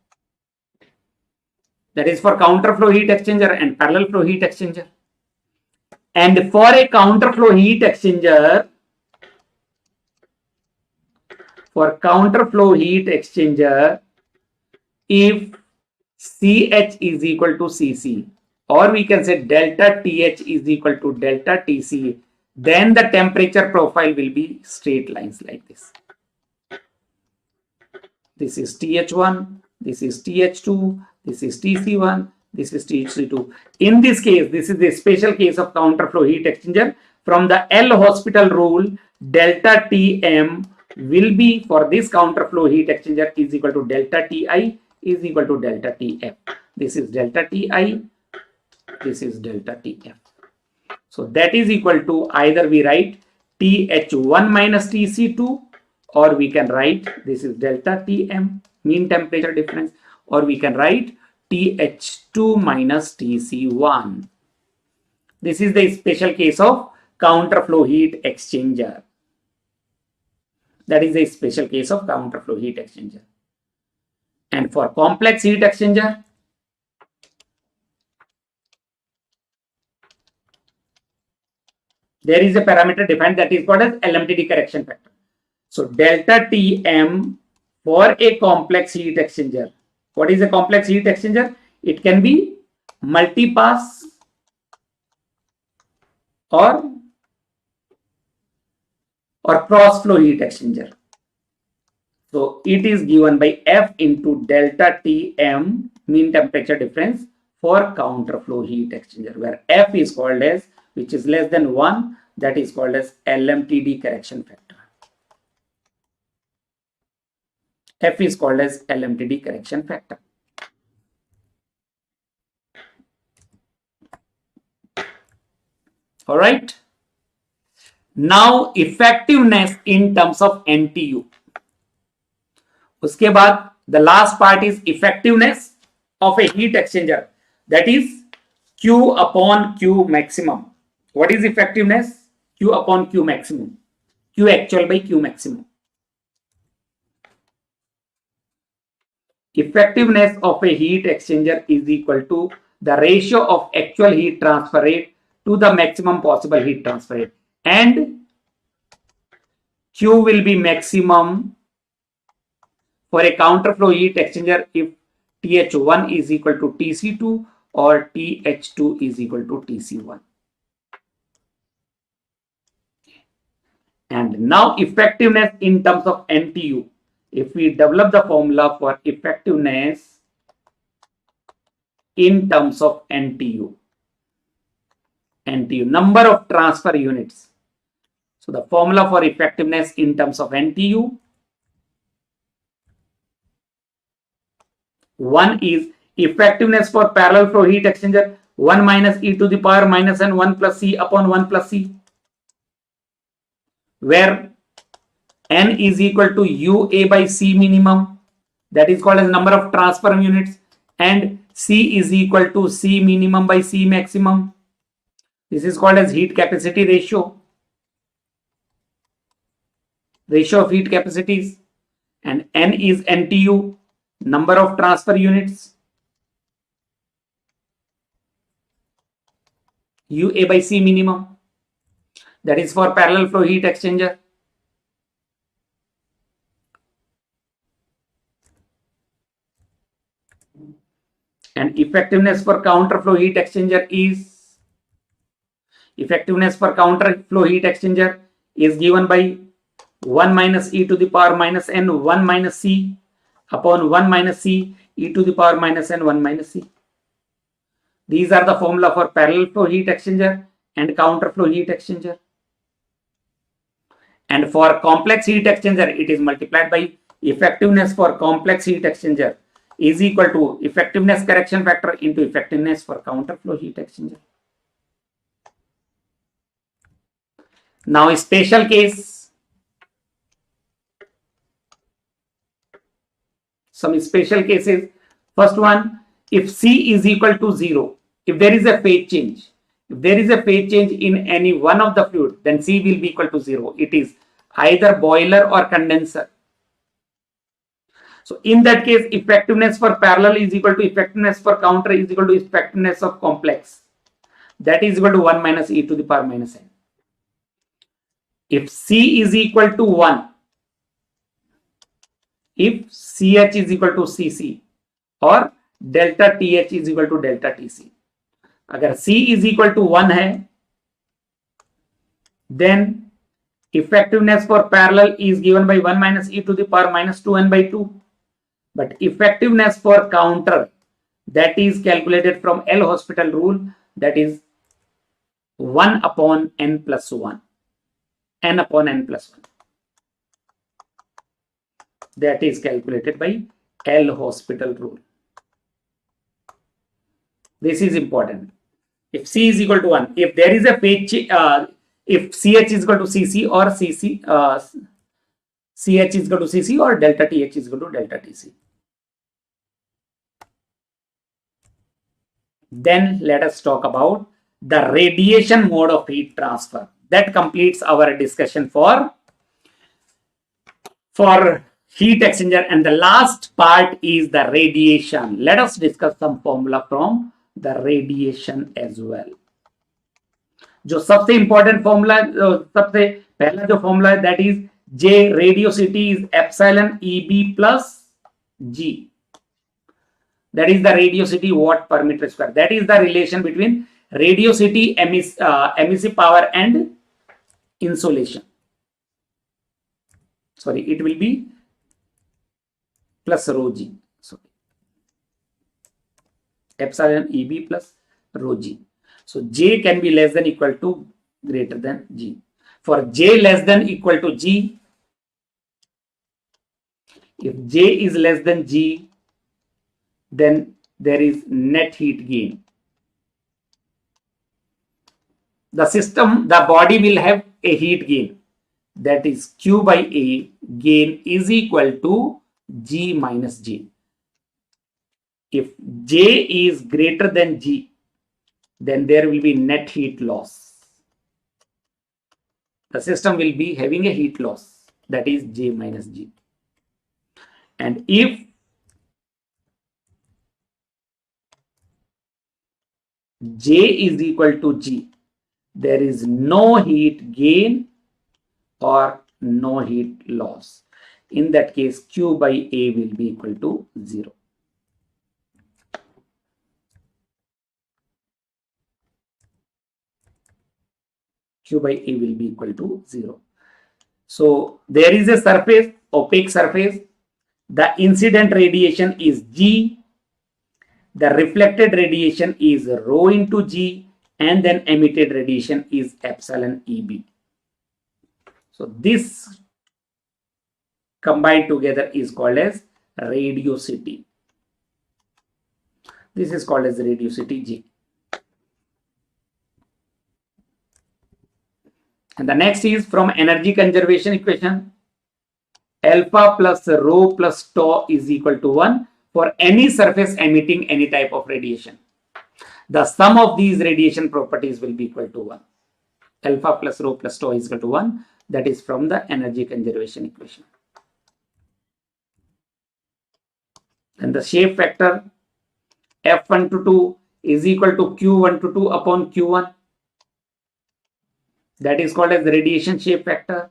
That is for counter flow heat exchanger and parallel flow heat exchanger. And for a counter flow heat exchanger, if CH is equal to CC, or we can say delta TH is equal to delta TC, then the temperature profile will be straight lines like this. This is TH1, this is TH2, this is TC1, this is TC2. In this case, this is the special case of counter flow heat exchanger. From the L hospital rule, delta Tm will be for this counter flow heat exchanger is equal to delta Ti is equal to delta Tf. This is delta Ti, this is delta Tf. So that is equal to, either we write TH1 minus TC2, or we can write this is delta Tm, mean temperature difference, or we can write TH2 minus TC1. This is the special case of counter flow heat exchanger. That is a special case of counter flow heat exchanger. And for complex heat exchanger, there is a parameter defined that is called as LMTD correction factor. So delta Tm for a complex heat exchanger. What is a complex heat exchanger? It can be multi-pass or cross flow heat exchanger. So it is given by F into delta Tm, mean temperature difference, for counter flow heat exchanger, where F is called as which is less than 1, that is called as LMTD correction factor. F is called as LMTD correction factor. All right. Now effectiveness in terms of NTU. उसके बाद the last part is effectiveness of a heat exchanger, that is Q upon Q maximum. What is effectiveness? Q upon Q maximum. Q actual by Q maximum. Effectiveness of a heat exchanger is equal to the ratio of actual heat transfer rate to the maximum possible heat transfer rate, and Q will be maximum for a counterflow heat exchanger if TH1 is equal to TC2 or TH2 is equal to TC1. And now effectiveness in terms of NTU. If we develop the formula for effectiveness in terms of NTU, number of transfer units. So the formula for effectiveness in terms of NTU, one is effectiveness for parallel flow heat exchanger, 1 minus e to the power minus n 1 plus c upon 1 plus c, where n is equal to UA by C minimum, that is called as number of transfer units, and C is equal to C minimum by C maximum. This is called as heat capacity ratio of heat capacities, and N is NTU, number of transfer units, UA by C minimum, that is for parallel flow heat exchanger. And effectiveness for counterflow heat exchanger is given by 1 minus e to the power minus n 1 minus c upon 1 minus c e to the power minus n 1 minus c. These are the formula for parallel flow heat exchanger and counterflow heat exchanger. And for complex heat exchanger, it is multiplied by effectiveness for complex heat exchanger is equal to effectiveness correction factor into effectiveness for counterflow heat exchanger. Now, a special case. Some special cases. First one, if C is equal to 0, if there is a phase change, in any one of the fluid, then C will be equal to 0. It is either boiler or condenser. So in that case, effectiveness for parallel is equal to effectiveness for counter is equal to effectiveness of complex. That is equal to 1 minus e to the power minus n. If C is equal to 1, if CH is equal to CC or delta TH is equal to delta TC. अगर C is equal to 1 है, then effectiveness for parallel is given by 1 minus e to the power minus 2n by 2. But effectiveness for counter, that is calculated from L hospital rule, that is 1 upon n plus 1. N upon n plus 1. That is calculated by L hospital rule. This is important. If C is equal to 1, if there is a phase if CH is equal to CC or CH is equal to CC or delta TH is equal to delta TC. Then let us talk about the radiation mode of heat transfer. That completes our discussion for heat exchanger, and the last part is the radiation. Let us discuss some formula from the radiation as well. जो सबसे important formula, सबसे पहला जो formula है, that is J radiosity is epsilon EB plus G. That is the radiosity watt per meter square. That is the relation between radiosity, emissive power and insolation. Sorry, it will be plus rho G. Sorry. Epsilon EB plus rho G. So J can be less than equal to greater than G. For J less than equal to G, if J is less than G, then there is net heat gain. The body will have a heat gain, that is Q by A gain is equal to G minus J. If J is greater than G, then there will be net heat loss. The system will be having a heat loss, that is J minus G. And if J is equal to G, there is no heat gain or no heat loss. In that case, Q by A will be equal to 0. Q by A will be equal to 0. So there is a surface, opaque surface. The incident radiation is G. The reflected radiation is rho into G, and then emitted radiation is epsilon EB. So this combined together is called as radiosity. This is called as radiosity G. And the next is from energy conservation equation. Alpha plus rho plus tau is equal to 1 for any surface emitting any type of radiation. The sum of these radiation properties will be equal to 1. Alpha plus rho plus tau is equal to 1. That is from the energy conservation equation. And the shape factor F1 to 2 is equal to Q1 to 2 upon Q1. That is called as radiation shape factor.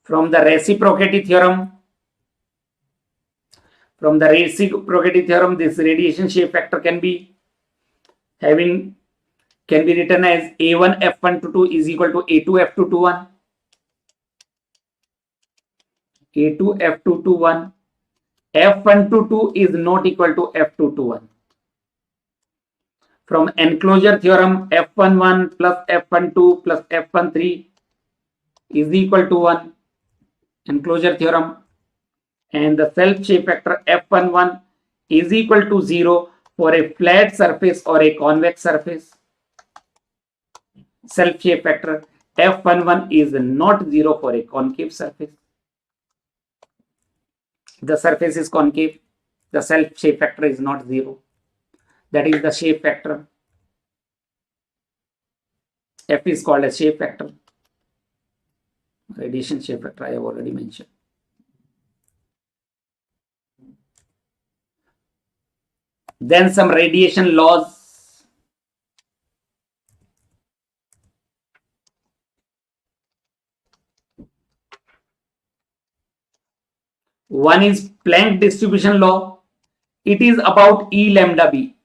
From the reciprocity theorem, this radiation shape factor can be written as A1 F1 to 2 is equal to A2 F2 to 1. A2 F2 to 1. F1 to 2 is not equal to F2 to 1. From enclosure theorem, F11 plus F12 plus F13 is equal to 1. Enclosure theorem. And the self shape factor F11 is equal to 0 for a flat surface or a convex surface. Self shape factor F11 is not 0 for a concave surface. The surface is concave, the self shape factor is not 0. That is the shape factor. F is called as shape factor. Radiation shape factor I have already mentioned. Then some radiation laws. One is Planck distribution law. It is about E lambda B,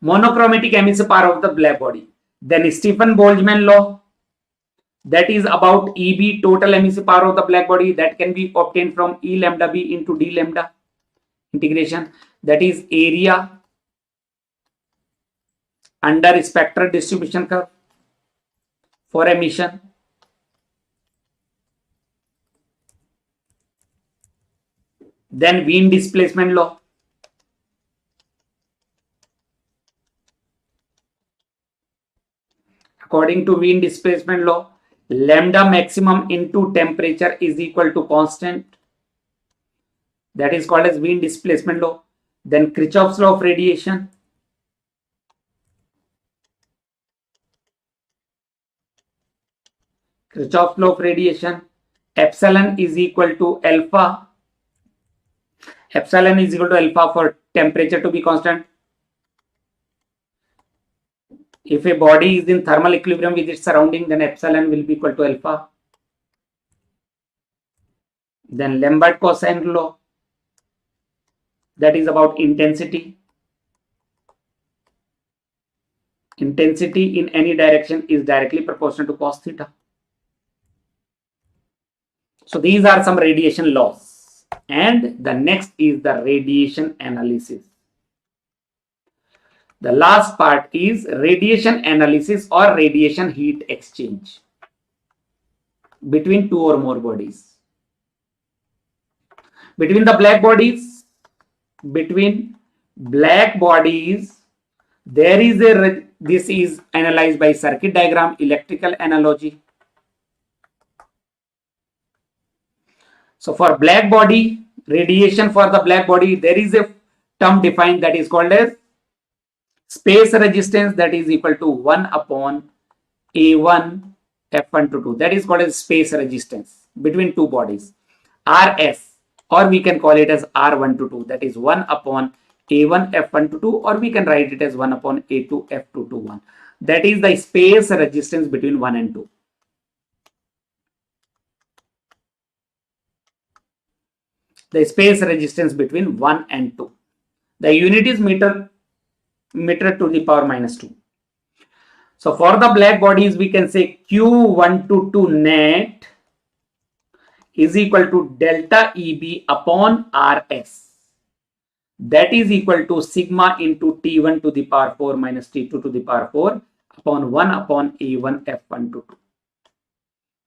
monochromatic emissive power of the black body. Then Stephen Boltzmann law, that is about EB, total emissive power of the black body, that can be obtained from E lambda B into D lambda integration, that is area under spectral distribution curve for emission. Then Wien displacement law. According to Wien displacement law, lambda maximum into temperature is equal to constant. That is called as Wien displacement law. Then Kirchhoff's law of radiation. Kirchhoff's law of radiation. Epsilon is equal to alpha. Epsilon is equal to alpha for temperature to be constant. If a body is in thermal equilibrium with its surrounding, then epsilon will be equal to alpha. Then Lambert cosine law, that is about intensity. Intensity in any direction is directly proportional to cos theta. So these are some radiation laws. And the next is the radiation analysis. The last part is radiation analysis or radiation heat exchange between two or more bodies. Between black bodies, there is this is analyzed by circuit diagram, electrical analogy. So for black body, radiation for the black body, there is a term defined that is called as space resistance, that is equal to 1 upon A1 F1 to 2. That is called as space resistance between two bodies. RS, or we can call it as R1 to 2. That is 1 upon A1 F1 to 2, or we can write it as 1 upon A2 F2 to 1. That is the space resistance between 1 and 2. The space resistance between 1 and 2. The unit is meter to the power minus 2. So for the black bodies, we can say Q1 to 2 net is equal to delta EB upon RS. That is equal to sigma into T1 to the power 4 minus T2 to the power 4 upon 1 upon A1 F1 to 2.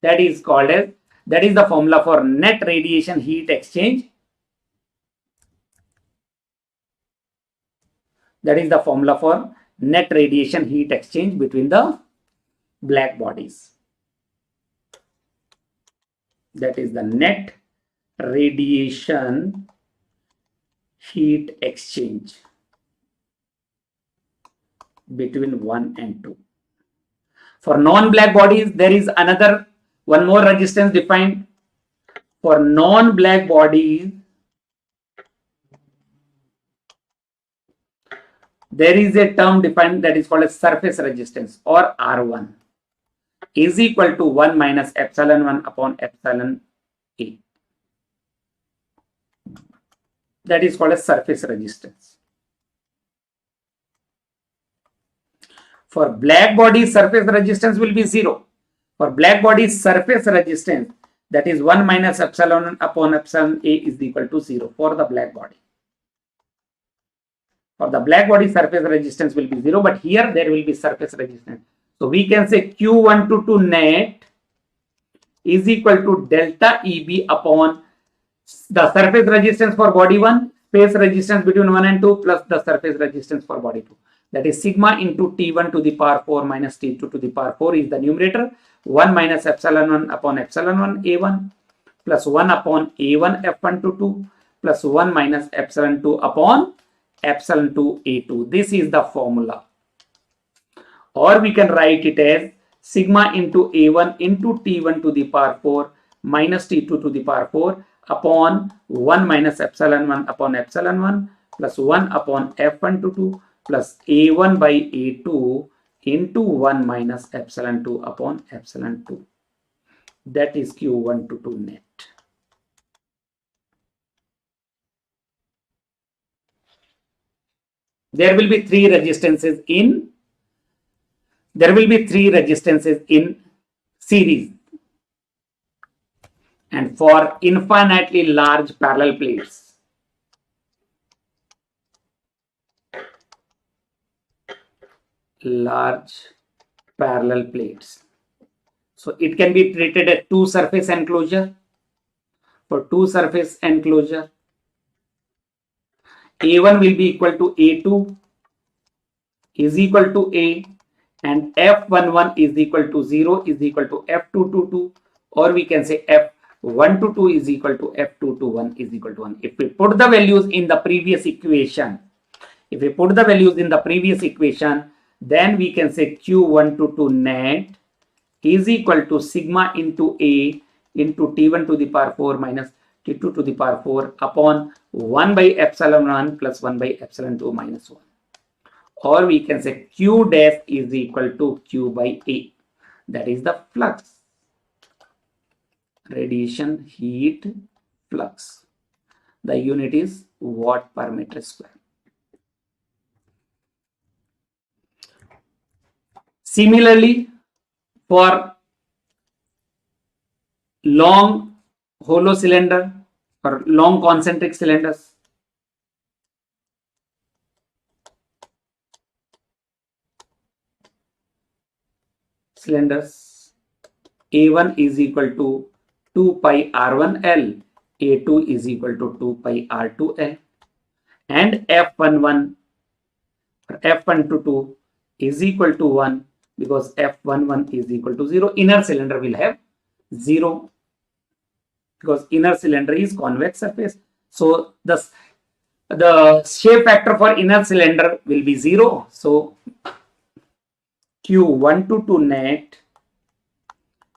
That is called as, that is the formula for net radiation heat exchange. That is the formula for net radiation heat exchange between the black bodies. That is the net radiation heat exchange between 1 and 2. For non-black bodies, there is one more resistance defined. For non-black bodies, there is a term defined that is called as surface resistance, or R1, is equal to 1 minus epsilon 1 upon epsilon A. That is called as surface resistance. For black bodies, surface resistance will be 0. For black bodies, surface resistance, that is 1 minus epsilon 1 upon epsilon A, is equal to 0 for the black body. For the black body, surface resistance will be 0, but here there will be surface resistance. So we can say Q1 to 2 net is equal to delta EB upon the surface resistance for body 1, space resistance between 1 and 2, plus the surface resistance for body 2. That is sigma into T1 to the power 4 minus T2 to the power 4 is the numerator. 1 minus epsilon 1 upon epsilon 1 A1 plus 1 upon A1 F1 to 2 plus 1 minus epsilon 2 upon epsilon 2 A2. This is the formula. Or we can write it as sigma into A1 into T1 to the power 4 minus T2 to the power 4 upon 1 minus epsilon 1 upon epsilon 1 plus 1 upon F1 to 2 plus A1 by A2 into 1 minus epsilon 2 upon epsilon 2. That is Q1 to 2 net. There will be three resistances in series, and for infinitely large parallel plates, so it can be treated as two surface enclosure. For two surface enclosure, A1 will be equal to A2 is equal to A, and F11 is equal to 0 is equal to F2 to 2, or we can say F1 to 2 is equal to F2 to 1 is equal to 1. If we put the values in the previous equation, then we can say Q1 to 2 net is equal to sigma into A into T1 to the power 4 minus T2 to the power 4 upon 1 by epsilon 1 plus 1 by epsilon 2 minus 1. Or we can say Q dash is equal to Q by A. That is the flux, radiation heat flux. The unit is watt per meter square. Similarly, for long hollow cylinder or long concentric cylinders, cylinders. A1 is equal to 2 pi R1L, A2 is equal to 2 pi R2L, and F11 or F122 is equal to 1 because F11 is equal to 0. Inner cylinder will have 0 because inner cylinder is convex surface. So the shape factor for inner cylinder will be 0. So Q122 net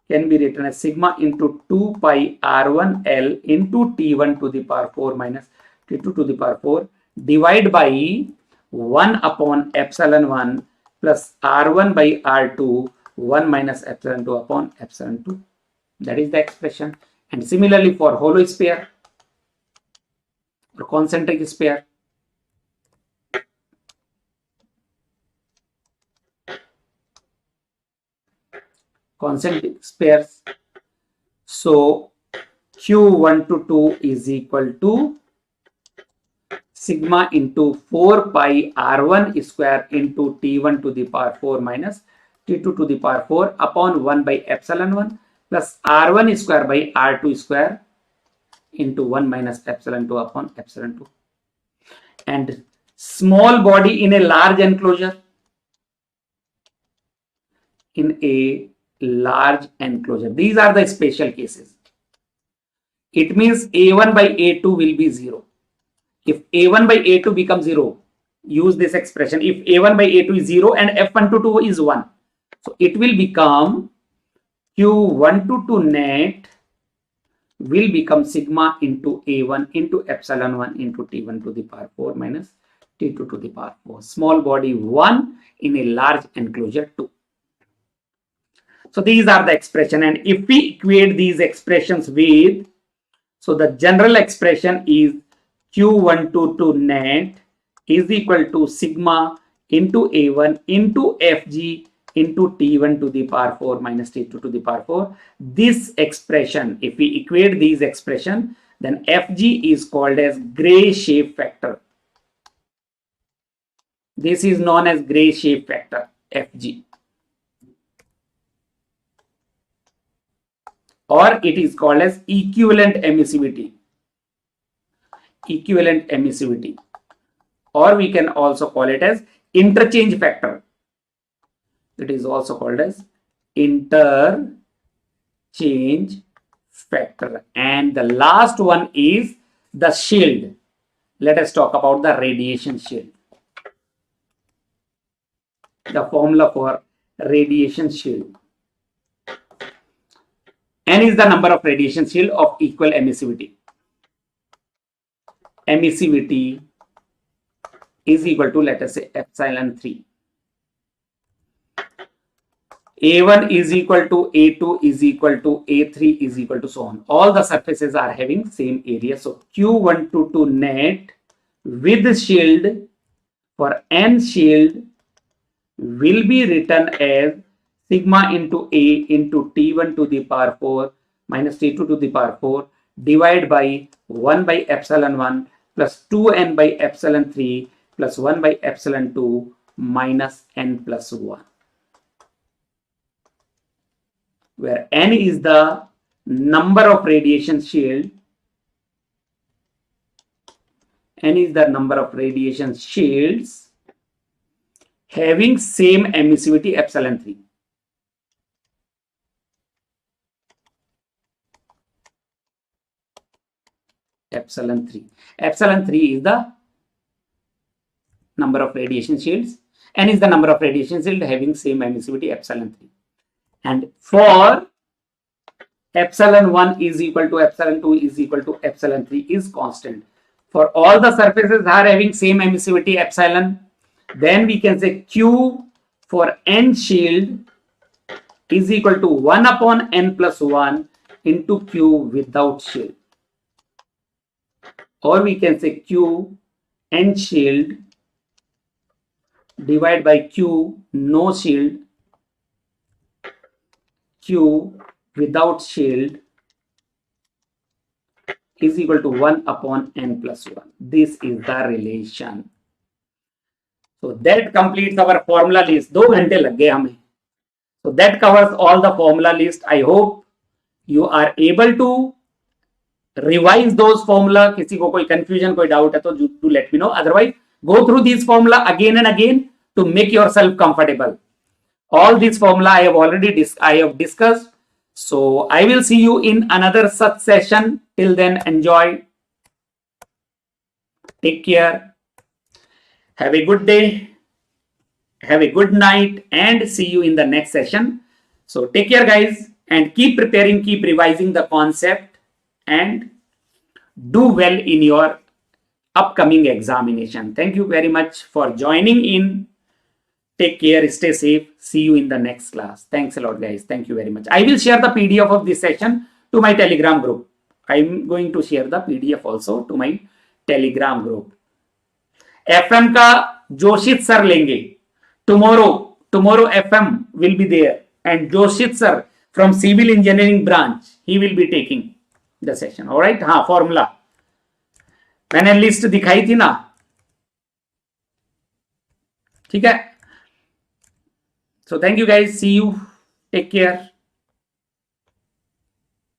can be written as sigma into 2 pi R1L into T1 to the power 4 minus T2 to the power 4 divide by 1 upon epsilon 1 plus R1 by R2 1 minus epsilon 2 upon epsilon 2. That is the expression. And similarly for hollow sphere or concentric sphere, concentric spheres, so Q122 is equal to sigma into 4 pi R1 square into T1 to the power 4 minus T2 to the power 4 upon 1 by epsilon 1 plus R1 square by R2 square into 1 minus epsilon 2 upon epsilon 2. And small body in a large enclosure. In a large enclosure. These are the special cases. It means A1 by A2 will be 0. If A1 by A2 becomes 0, use this expression. If A1 by A2 is 0 and F122 is 1, so it will become Q122 net will become sigma into A1 into epsilon 1 into T1 to the power 4 minus T2 to the power 4. Small body 1 in a large enclosure 2. So these are the expression, and if we equate these expressions with, so the general expression is Q122 net is equal to sigma into A1 into Fg into T1 to the power 4 minus T2 to the power 4. This expression, if we equate these expression, then Fg is called as Gray shape factor. This is known as Gray shape factor, Fg. Or it is called as equivalent emissivity. Equivalent emissivity. Or we can also call it as interchange factor. It is also called as interchange factor. And the last one is the shield. Let us talk about the radiation shield. The formula for radiation shield. N is the number of radiation shield of equal emissivity. Emissivity is equal to, let us say, epsilon 3. A1 is equal to A2 is equal to A3 is equal to so on. All the surfaces are having same area. So Q122 net with shield for N shield will be written as sigma into A into T1 to the power 4 minus T2 to the power 4 divided by 1 by epsilon 1 plus 2n by epsilon 3 plus 1 by epsilon 2 minus n plus 1. Where n is the number of radiation shield. N is the number of radiation shields having same emissivity epsilon 3. Epsilon 3. Epsilon 3 is the number of radiation shields. N is the number of radiation shields having same emissivity epsilon 3. And for epsilon 1 is equal to epsilon 2 is equal to epsilon 3 is constant. For all the surfaces are having same emissivity epsilon, then we can say Q for N shield is equal to 1 upon N plus 1 into Q without shield. Or we can say Q N shield divided by Q no shield, Q without shield is equal to 1 upon N plus 1. This is the relation. So that completes our formula list. 2 घंटे लग गए हमें. So that covers all the formula list. I hope you are able to revise those formula. किसी को कोई confusion, कोई doubt है तो do let me know. Otherwise, go through these formula again and again to make yourself comfortable. All these formula I have discussed. So I will see you in another such session. Till then, enjoy. Take care. Have a good day. Have a good night and see you in the next session. So take care, guys, and keep preparing, keep revising the concept and do well in your upcoming examination. Thank you very much for joining in. Take care, stay safe. See you in the next class. Thanks a lot, guys. Thank you very much. I will share the PDF of this session to my Telegram group. I'm going to share the PDF also to my Telegram group. FM का जोशित sir लेंगे. Tomorrow FM will be there and Joshit sir from civil engineering branch, he will be taking the session. All right. हाँ, formula मैंने list दिखाई थी ना, ठीक है. So thank you guys. See you. Take care.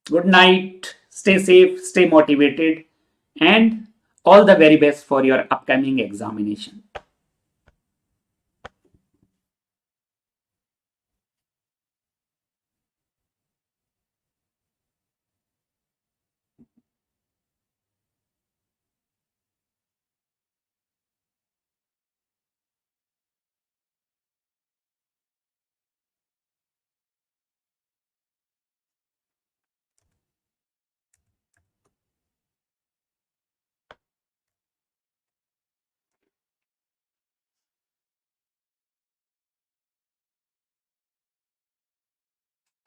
Good night. Stay safe, stay motivated, and all the very best for your upcoming examination.